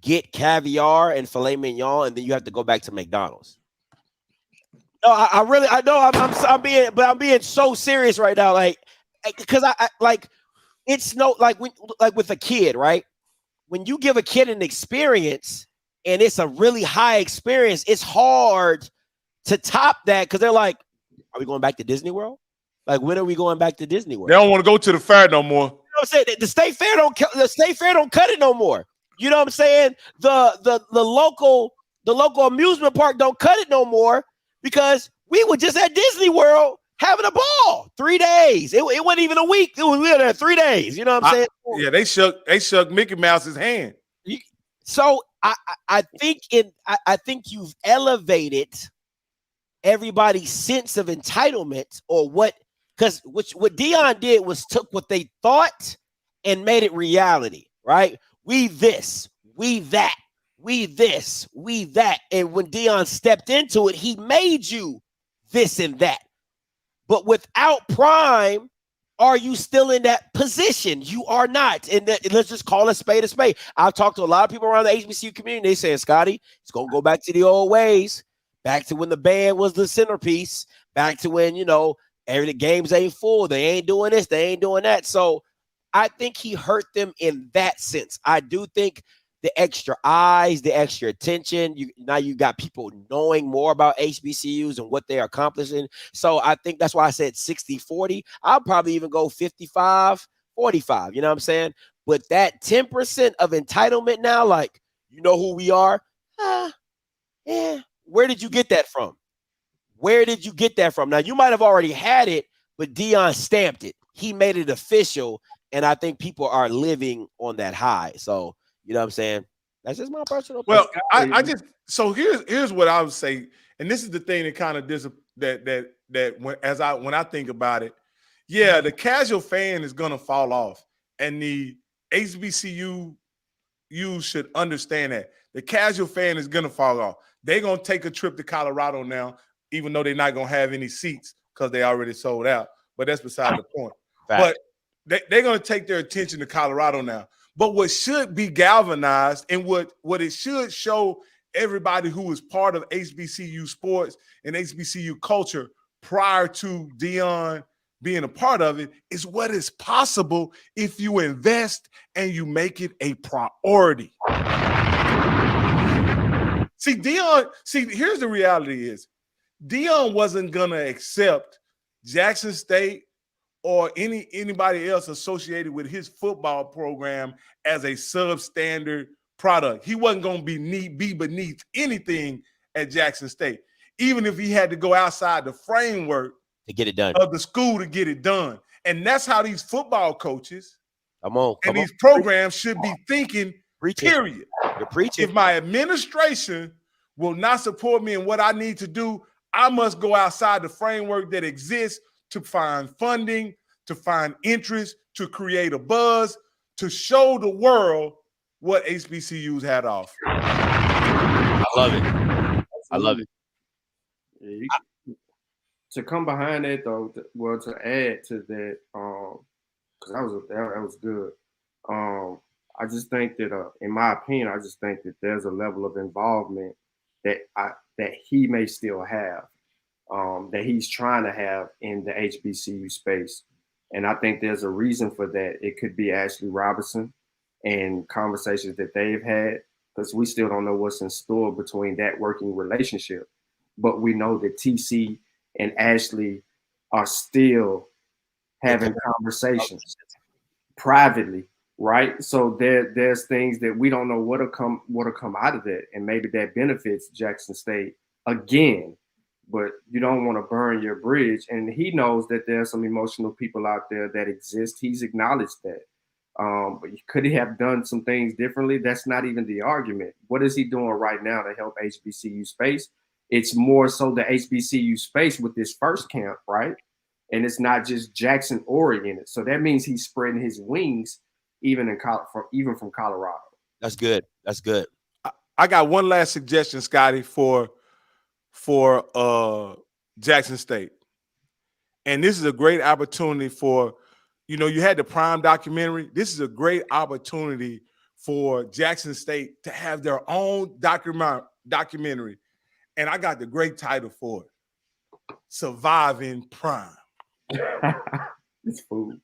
get caviar and filet mignon and then you have to go back to McDonald's. No, I know I'm being so serious right now, like because I like it's like with a kid, right? When you give a kid an experience and it's a really high experience, it's hard to top that because they're like, "Are we going back to Disney World? Like, when are we going back to Disney World?" They don't want to go to the fair no more. You know what I'm saying? The state fair don't cut it no more. You know what I'm saying? The local amusement park don't cut it no more because we were just at Disney World having a ball 3 days. It wasn't even a week. We were there 3 days. You know what I'm saying? Yeah, they shook Mickey Mouse's hand. So I think you've elevated everybody's sense of entitlement or what Dion did was took what they thought and made it reality, right? We this, we that, we this, we that. And when Dion stepped into it, he made you this and that. But without Prime, are you still in that position? You are not. And let's just call a spade a spade. I've talked to a lot of people around the HBCU community. They saying, Scotty, it's going to go back to the old ways, back to when the band was the centerpiece, back to when, the games ain't full. They ain't doing this. They ain't doing that. So I think he hurt them in that sense. I do think the extra eyes, the extra attention. Now you got people knowing more about HBCUs and what they're accomplishing. So I think that's why I said 60-40. I'll probably even go 55-45. You know what I'm saying? But that 10% of entitlement now, like, you know who we are? Yeah. Where did you get that from? Where did you get that from? Now, you might have already had it, but Deion stamped it. He made it official, and I think people are living on that high. So, you know what I'm saying? That's just my personal opinion. Well, I just so here's what I would say, and this is the thing that kind of when I think about it, yeah, the casual fan is gonna fall off, and the HBCU should understand that the casual fan is gonna fall off. They're gonna take a trip to Colorado now, even though they're not gonna have any seats because they already sold out. But that's beside the point. Fact. But they're gonna take their attention to Colorado now. But what should be galvanized and what it should show everybody who is part of HBCU sports and HBCU culture prior to Deion being a part of it is what is possible if you invest and you make it a priority. Here's the reality is Deion wasn't going to accept Jackson State or anybody else associated with his football program as a substandard product. He wasn't going to be beneath anything at Jackson State, even if he had to go outside the framework to get it done of the school to get it done. And that's how these football coaches these programs should be thinking, Preaching. period. You're preaching. If my administration will not support me in what I need to do, I must go outside the framework that exists to find funding, to find interest, to create a buzz, to show the world what HBCUs had to offer. I love it. I love it. Yeah, to come behind that though, to add to that, because that was good. I just think that, in my opinion, I just think that there's a level of involvement that he may still have, that he's trying to have in the HBCU space, and I think there's a reason for that. It could be Ashley Robinson and conversations that they've had, because we still don't know what's in store between that working relationship, but we know that TC and Ashley are still having conversations privately, right? So there's things that we don't know what'll come out of that, and maybe that benefits Jackson State again. But you don't want to burn your bridge, and he knows that there's some emotional people out there that exist. He's acknowledged that. But could he have done some things differently? That's not even the argument. What is he doing right now to help HBCU space? It's more so the HBCU space with this first camp, right? And it's not just Jackson oriented. So that means he's spreading his wings even from Colorado. That's good. That's good. I got one last suggestion, Scotty, for Jackson State. And this is a great opportunity for, you had the Prime documentary. This is a great opportunity for Jackson State to have their own documentary. And I got the great title for it, Surviving Prime. It's food.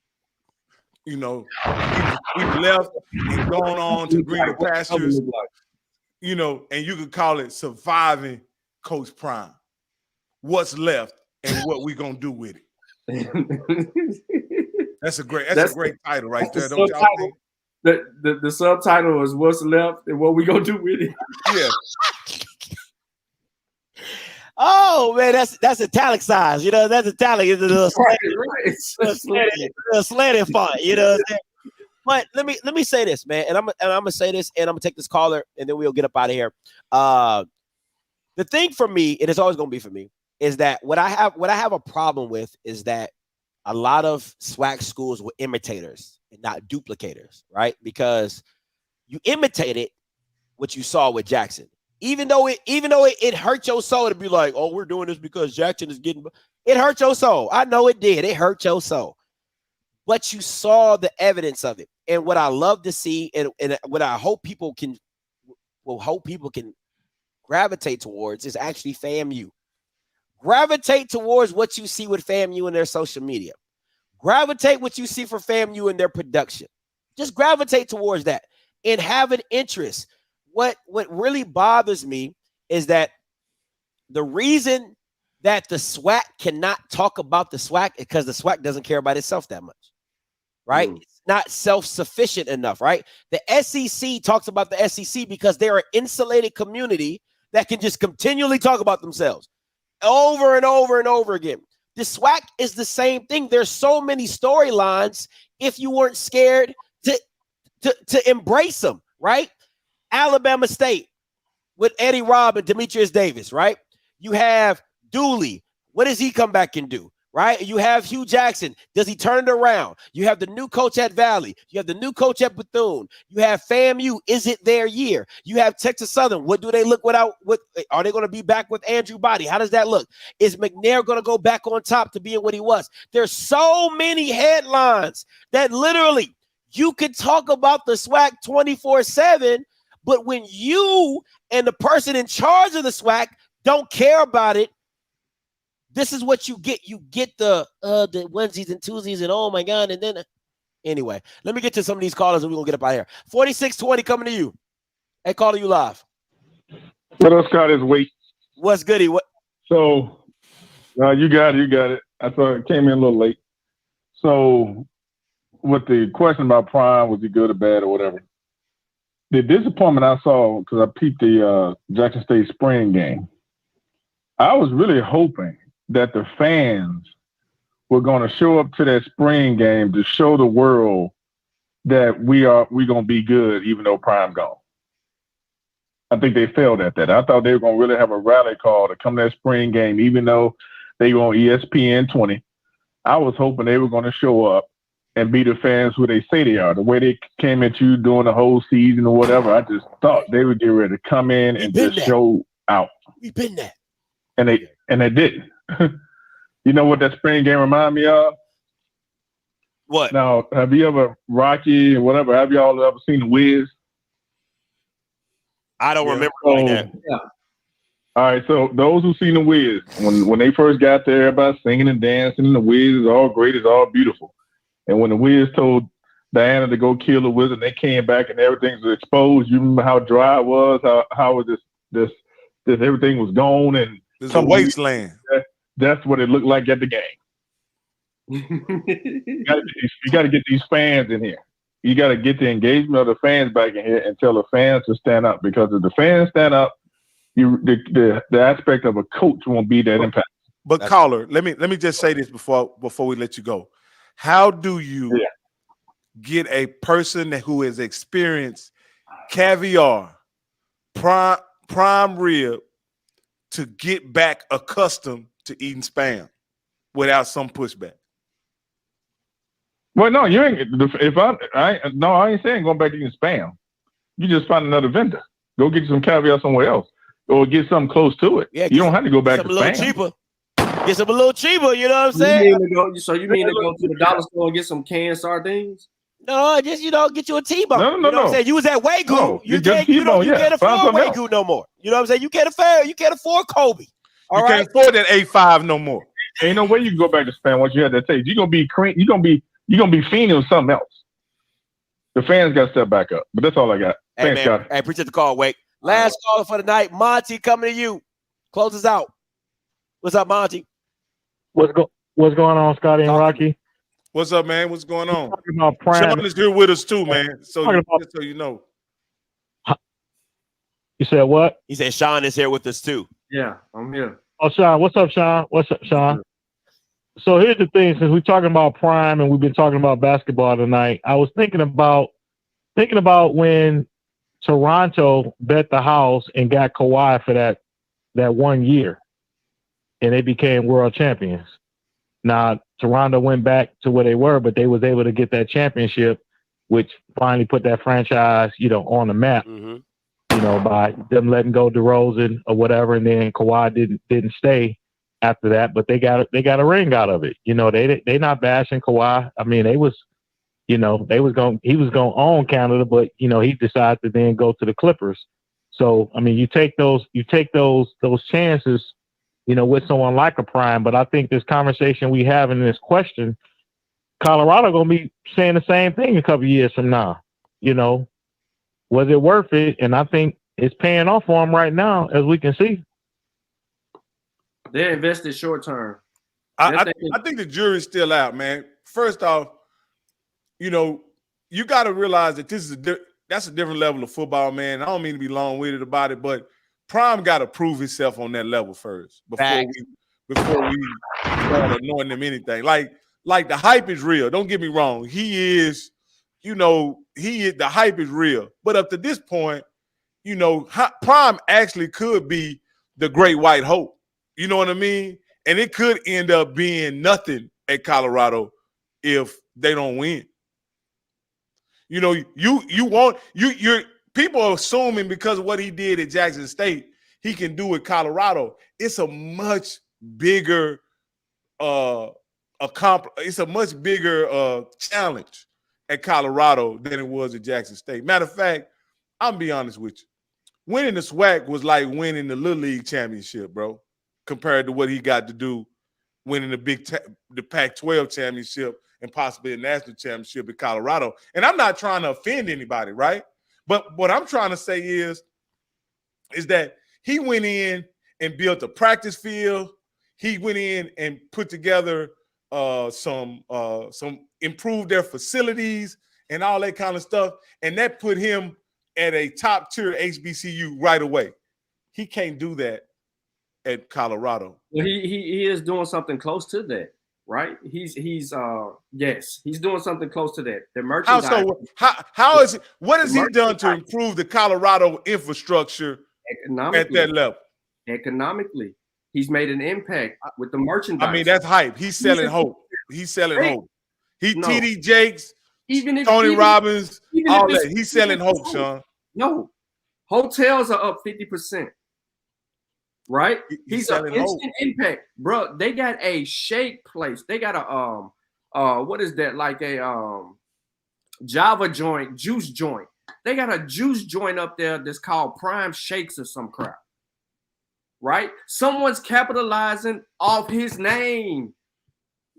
We've left and gone on to greener pastures, and you could call it Surviving Coach Prime. What's left and what we gonna do with it? That's a great title right there. Don't y'all think? The subtitle is What's Left and What We Gonna Do With It. Yeah. Oh man, that's italicized. That's italic. It's a little slanted font. But let me say this, man, and I'm gonna say this, and I'm gonna take this caller, and then we'll get up out of here. The thing for me, and it's always gonna be for me, is that what I have a problem with is that a lot of SWAC schools were imitators and not duplicators, right? Because you imitated what you saw with Jackson. Even though it hurt your soul to be like, oh, we're doing this because Jackson is getting – it hurt your soul. I know it did. It hurt your soul. But you saw the evidence of it. And what I love to see and what I hope people can gravitate towards is actually FAMU. Gravitate towards what you see with FAMU in their social media. Gravitate what you see for FAMU in their production. Just gravitate towards that. in having interest. What really bothers me is that the reason that the SWAC cannot talk about the SWAC is because the SWAC doesn't care about itself that much, right? It's not self-sufficient enough, right? The SEC talks about the SEC because they're an insulated community that can just continually talk about themselves over and over and over again. The SWAC is the same thing. There's so many storylines if you weren't scared to embrace them, right? Alabama State with Eddie Robb and Demetrius Davis, right? You have Dooley. What does he come back and do, right? You have Hugh Jackson. Does he turn it around? You have the new coach at Valley. You have the new coach at Bethune. You have FAMU. Is it their year? You have Texas Southern. What do they look without? Are they going to be back with Andrew Body? How does that look? Is McNair going to go back on top to being what he was? There's so many headlines that literally you could talk about the SWAC 24/7, but when you and the person in charge of the SWAC don't care about it, this is what you get. You get the Wednesdays and Tuesdays and oh my God. And then anyway, let me get to some of these callers and we're going to get up out of here. 4620 coming to you. Hey, caller, you live. What else, Scott? Is wait. What's goody? What? So you got it. I thought it came in a little late. So with the question about Prime, was he good or bad or whatever? The disappointment I saw, because I peeped the Jackson State spring game, I was really hoping that the fans were going to show up to that spring game to show the world that we're going to be good even though Prime gone. I think they failed at that. I thought they were going to really have a rally call to come to that spring game even though they were on ESPN 20. I was hoping they were going to show up and be the fans who they say they are. The way they came at you during the whole season or whatever, I just thought they would get ready to come in and just show out. We've been there. And they didn't. You know what that spring game reminded me of? What? Now, have you ever, Rocky or whatever, have y'all ever seen The Wiz? I don't remember like that. Yeah. All right, so those who seen The Wiz, when they first got there, everybody singing and dancing, and The Wiz is all great, it's all beautiful. And when The Wiz told Diana to go kill the wizard, they came back and everything was exposed. You remember how dry it was, how this everything was gone, and it's a wasteland. That's what it looked like at the game. You got to get these fans in here. You got to get the engagement of the fans back in here and tell the fans to stand up. Because if the fans stand up, the aspect of a coach won't be that impact. But caller, let me just say this before we let you go. How do you get a person who has experienced caviar, prime rib, to get back accustomed to eating spam without some pushback? Well, no, you ain't. I ain't saying going back to eating spam. You just find another vendor. Go get you some caviar somewhere else, or get something close to it. Yeah, you don't have to go back to spam. A little cheaper. Get some a little cheaper. You know what I'm saying? You mean to go to the dollar store and get some canned sardines? No, just get you a T-bone. No. You know what I'm saying? You was at Wagyu. No, you can't afford Wagyu no more. You know what I'm saying? You can't afford Kobe. You can't afford that A5 no more. Ain't no way you can go back to spam once you had that taste. You're gonna be fiending with something else. The fans got to step back up. But that's all I got. Hey, Thanks, Scott. Hey, appreciate the call, Wake. Last caller for the night. Monty coming to you. Close us out. What's up, Monty? What's going on, Scotty and Rocky? What's up, man? What's going on? Talking about Prime. Sean is here with us too, man. So you know. You said what? He said Sean is here with us too. Yeah, I'm here. Oh, Sean. What's up, Sean? So here's the thing. Since we're talking about Prime and we've been talking about basketball tonight, I was thinking about when Toronto bet the house and got Kawhi for that 1 year, and they became world champions. Now Toronto went back to where they were, but they was able to get that championship, which finally put that franchise, on the map. Mm-hmm. By them letting go DeRozan or whatever, and then Kawhi didn't stay after that, but they got a ring out of it. They not bashing Kawhi. I mean, he was going to own Canada, but he decided to then go to the Clippers. So I mean, you take those chances, with someone like a Prime. But I think this conversation we have in this question, Colorado gonna be saying the same thing a couple of years from now. Was it worth it? And I think it's paying off for him right now, as we can see. They're invested short term. I think the jury's still out, man. First off, you know, you got to realize that that's a different level of football, man. I don't mean to be long-winded about it, but Prime got to prove himself on that level first before we start anointing him anything. Like the hype is real. Don't get me wrong. He is, you know, the hype is real. But up to this point, you know, Prime actually could be the great white hope. You know what I mean? And it could end up being nothing at Colorado if they don't win. You know, you're people are assuming because of what he did at Jackson State, he can do at Colorado. It's a much bigger it's a much bigger challenge at Colorado than it was at Jackson State. Matter of fact, I'm gonna be honest with you. Winning the SWAC was like winning the Little League championship, bro, compared to what he got to do winning the Pac-12 championship and possibly a national championship in Colorado. And I'm not trying to offend anybody, right? But what I'm trying to say is that he went in and built a practice field. He went in and put together some improved their facilities and all that kind of stuff. And that put him at a top tier HBCU right away. He can't do that at Colorado. Well, he is doing something close to that, right? He's doing something close to that. The merchandise. How is it? What has he done to improve the Colorado infrastructure at that level? Economically, he's made an impact with the merchandise. I mean, that's hype. He's selling hope. He's selling hope. TD Jakes, Tony Robbins, all that. He's selling hope, Sean. No, hotels are up 50%. Right? He's an instant impact, bro. They got a shake place. They got a what is that? Like a Java joint, juice joint. They got a juice joint up there that's called Prime Shakes or some crap. Right? Someone's capitalizing off his name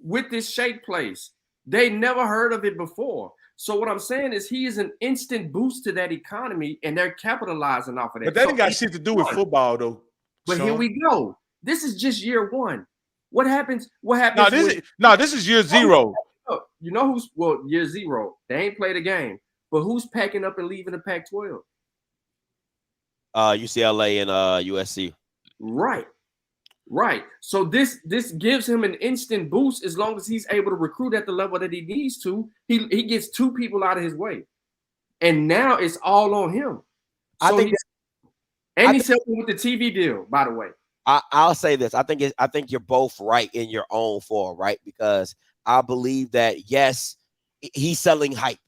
with this shake place. They never heard of it before. So what I'm saying is he is an instant boost to that economy, and they're capitalizing off of that. But that ain't got shit to do with football, though. But Sean, here we go. This is just year one. What happens? This is year zero. You know year zero. They ain't played a game. But who's packing up and leaving the Pac-12? UCLA and USC. Right. So this gives him an instant boost as long as he's able to recruit at the level that he needs to. He gets two people out of his way. And now it's all on him. So he's helping with the TV deal, by the way. I'll say this. I think you're both right in your own form, right? Because I believe that, yes, he's selling hype.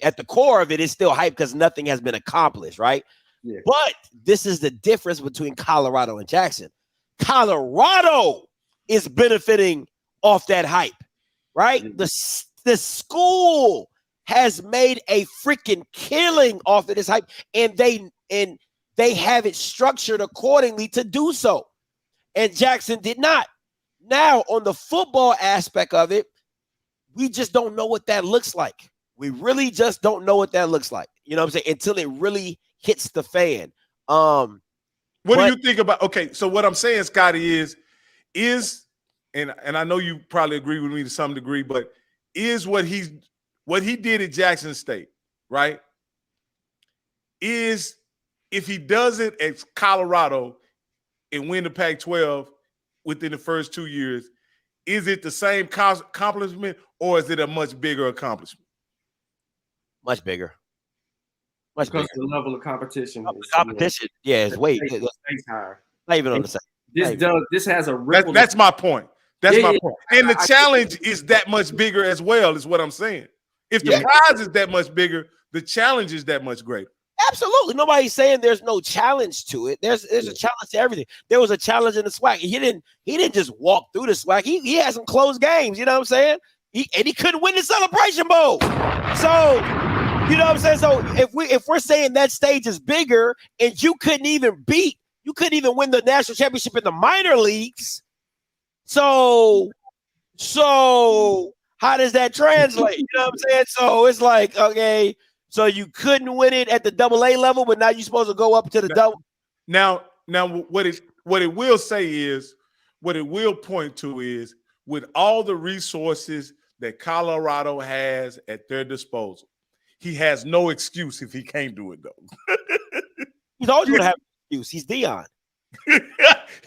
At the core of it is still hype because nothing has been accomplished, right? Yeah. But this is the difference between Colorado and Jackson. Colorado is benefiting off that hype, right? Mm-hmm. The school has made a freaking killing off of this hype, and they have it structured accordingly to do so. And Jackson did not. Now, on the football aspect of it, we just don't know what that looks like. We really just don't know what that looks like. You know what I'm saying? Until it really hits the fan. What do you think about? Okay, so what I'm saying, Scotty, is and I know you probably agree with me to some degree, but is what he did at Jackson State, right? Is if he does it at Colorado and win the Pac-12 within the first 2 years, is it the same accomplishment or is it a much bigger accomplishment? Much bigger. Because the level of competition. Is way higher. Not even on the same. This has a ripple. That's my point. That's my point. And the challenge is that much bigger as well, is what I'm saying. If the prize is that much bigger, the challenge is that much greater. Absolutely. Nobody's saying there's no challenge to it. There's a challenge to everything. There was a challenge in the SWAC. He didn't just walk through the SWAC. He had some close games, you know what I'm saying? He couldn't win the Celebration Bowl. So, you know what I'm saying? So if we're saying that stage is bigger and you couldn't even win the national championship in the minor leagues. So how does that translate? You know what I'm saying? So it's like, okay, So you couldn't win it at the AA level, but now you're supposed to go up to the double. Now, what it will say is, what it will point to is, with all the resources that Colorado has at their disposal, he has no excuse if he can't do it though. He's always going to have an excuse. He's Dion.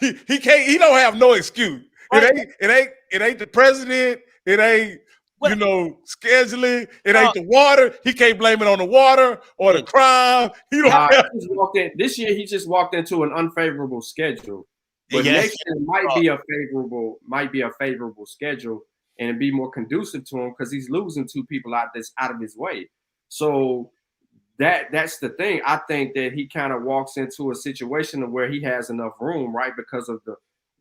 he can't. He don't have no excuse. Right. It ain't the president. It ain't scheduling. It ain't the water. He can't blame it on the water or the crime. He don't have. This year he just walked into an unfavorable schedule. But next year might be a favorable schedule, and it'd be more conducive to him because he's losing two people out of his way. So that's the thing. I think that he kind of walks into a situation where he has enough room, right, because of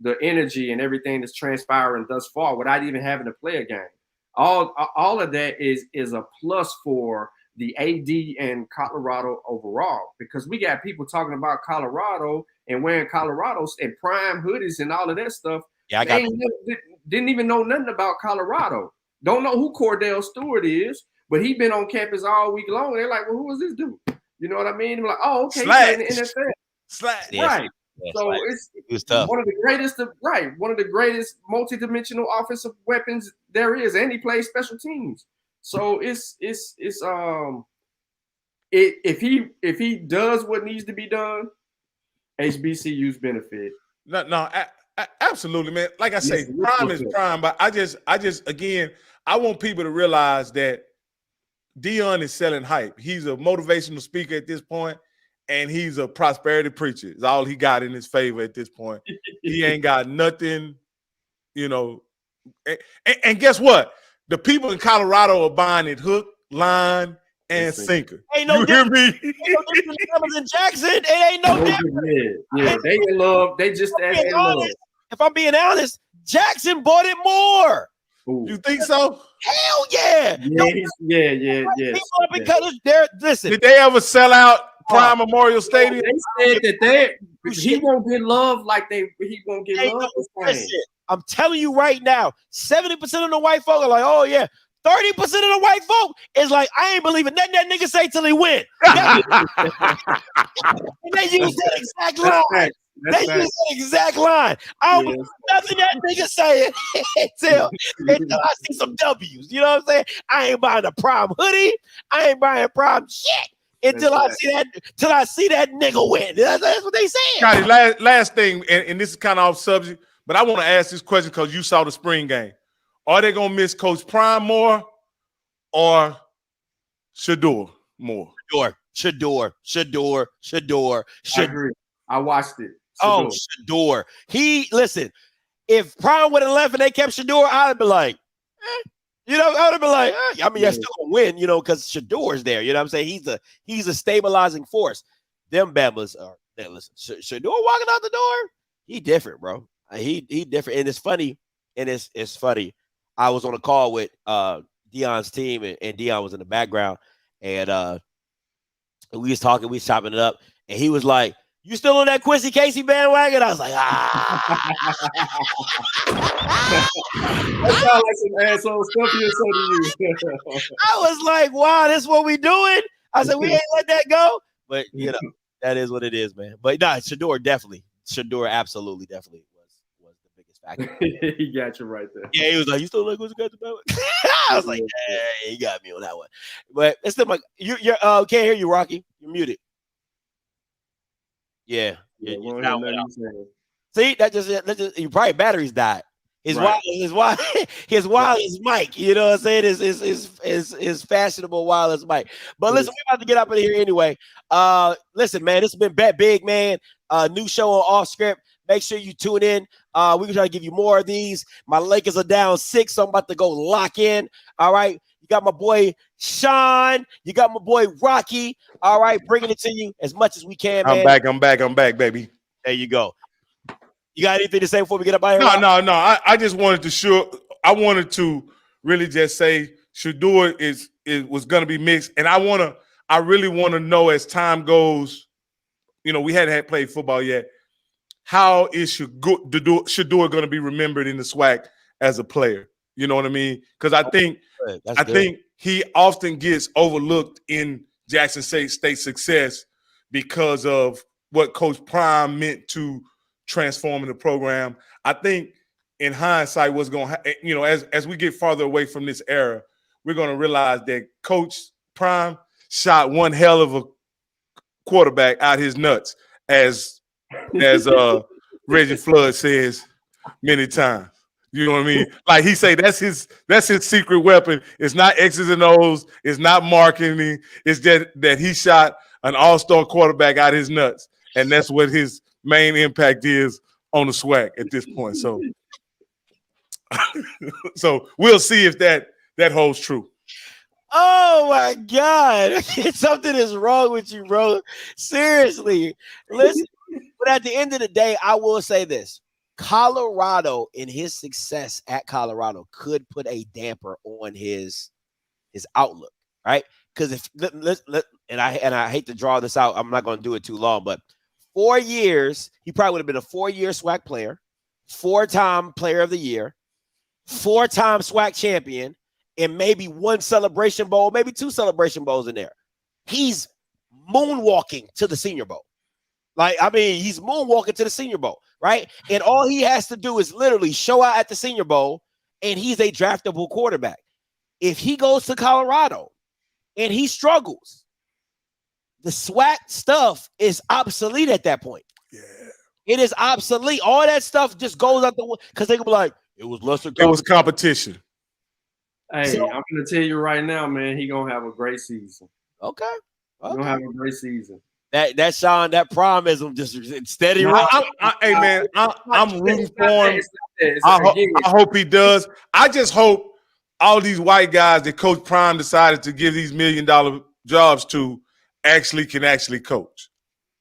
the energy and everything that's transpiring thus far without even having to play a game. All of that is a plus for the AD and Colorado overall, because we got people talking about Colorado and wearing Colorados and prime hoodies and all of that stuff. Yeah, didn't even know nothing about Colorado. Don't know who Cordell Stewart is, but he been on campus all week long. And they're like, well, who is this dude? You know what I mean? They're like, oh, okay, he's in the NFL. Slash. Right. Yeah, so it's tough. One of the greatest multi-dimensional offensive weapons there is, and he plays special teams. So if he does what needs to be done, HBCU's benefit. No, absolutely, man. Like I say, prime is prime, but I just again, I want people to realize that Dion is selling hype. He's a motivational speaker at this point, and he's a prosperity preacher. It's all he got in his favor at this point. He ain't got nothing, And guess what? The people in Colorado are buying it hook, line, and sinker. Ain't no you hear me? Ain't no difference in Jackson. It ain't no difference. Yeah, they in love. They just as in love. If I'm being honest, Jackson bought it more. Ooh. You think so? Hell yeah. Yeah. People up in colors, listen. Did they ever sell out Prime Memorial Stadium? They said that he won't get love like he won't get love. I'm telling you right now, 70% of the white folk are like, oh yeah. 30% of the white folk is like, I ain't believing nothing that nigga say till he win. And they use that exact line. Use that exact line. I don't believe nothing that nigga say until I see some W's. You know what I'm saying? I ain't buying a prime hoodie. I ain't buying prime shit until I see that nigga win. That's what they said. Scotty, last thing, and this is kind of off subject, but I want to ask this question because you saw the spring game. Are they gonna miss Coach Prime more or Shador more? Shador. I agree. I watched it. Oh, Shador. Listen, if Prime would have left and they kept Shador, I'd have been like, I would have been like, I mean, you're still gonna win, because Shador's there. You know what I'm saying? He's a stabilizing force. Them Bama's are listen, Shador walking out the door, he different, bro. He different. And it's funny, it's funny. I was on a call with Dion's team, and Dion was in the background, and we was talking, we was chopping it up, and he was like, "You still on that Quincy Casey bandwagon?" I was like, That sounds like some asshole stuff here, so do you. I was like, "Wow, this what we doing?" I said, "We ain't let that go," but that is what it is, man. But nah, Shador absolutely definitely was the biggest factor. He got you right there. Yeah, he was like, "You still like Quincy Casey bandwagon?" I was like, "Hey, you got me on that one." But it's still like you're can't hear you, Rocky. You're muted. Yeah. See, that just your probably batteries died. His wireless mic, you know what I'm saying? Is fashionable wireless mic. But listen, we're about to get up in here anyway. Listen, man, this has been Bet Big, man. New show on Off Script. Make sure you tune in. We're gonna try to give you more of these. My Lakers are down 6, so I'm about to go lock in. All right. You got my boy Sean. You got my boy Rocky. All right, bringing it to you as much as we can, man. I'm back, baby. There you go. You got anything to say before we get up out here? No. I just wanted to really just say Shador was going to be mixed, and I really want to know as time goes. We hadn't played football yet. How is Shador going to be remembered in the SWAC as a player? You know what I mean? Because I think he often gets overlooked in Jackson State success because of what Coach Prime meant to transforming the program. I think in hindsight, what's going to as we get farther away from this era, we're going to realize that Coach Prime shot one hell of a quarterback out his nuts, as Reggie Flood says many times. You know what I mean? Like he say that's his secret weapon. It's not X's and O's. It's not marketing. It's that he shot an all-star quarterback out his nuts, and that's what his main impact is on the SWAC at this point. So, so we'll see if that holds true. Oh my God. Something is wrong with you, bro. Seriously. Listen, but at the end of the day, I will say this. Colorado, in his success at Colorado, could put a damper on his outlook, right? Because if and I hate to draw this out, I'm not going to do it too long, but 4 years, he probably would have been a 4-year SWAC player, 4-time player of the year, 4-time SWAC champion, and maybe 1 Celebration Bowl, maybe 2 Celebration Bowls in there. He's moonwalking to the Senior Bowl. Like, I mean, he's moonwalking to the Senior Bowl, right? And all he has to do is literally show out at the Senior Bowl, and he's a draftable quarterback. If he goes to Colorado and he struggles, the SWAC stuff is obsolete at that point. Yeah. It is obsolete. All that stuff just goes out the window because they can be like, it was lesser. It was competition. Hey, I'm going to tell you right now, man, he going to have a great season. Okay. He's going to have a great season. That Sean, that promism just steady. Hey man, I'm rooting for him. I hope he does. I just hope all these white guys that Coach Prime decided to give these $1 million jobs to can coach.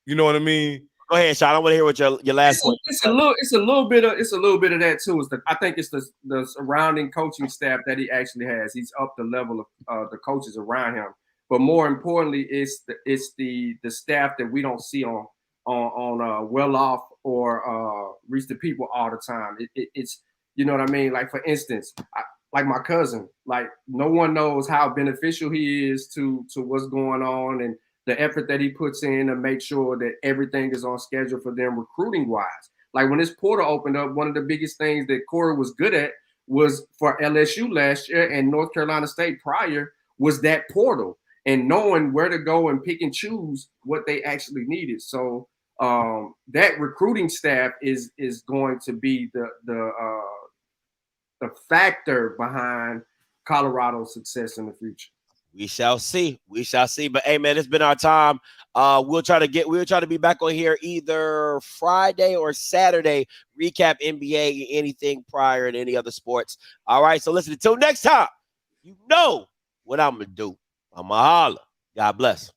You know what I mean? Go ahead, Sean. I want to hear what your last one. It's a little bit of that too. I think it's the surrounding coaching staff that he actually has. He's up the level of the coaches around him. But more importantly, it's the staff that we don't see on well off or reach the people all the time. It's you know what I mean. Like for instance, like my cousin, like no one knows how beneficial he is to what's going on and the effort that he puts in to make sure that everything is on schedule for them recruiting wise. Like when this portal opened up, one of the biggest things that Corey was good at was for LSU last year and North Carolina State prior was that portal. And knowing where to go and pick and choose what they actually needed. So that recruiting staff is going to be the factor behind Colorado's success in the future. We shall see. We shall see. But hey, man, it's been our time. We'll try to be back on here either Friday or Saturday. Recap NBA, anything prior to any other sports. All right. So listen, until next time, you know what I'm gonna do. I'm a holler. God bless.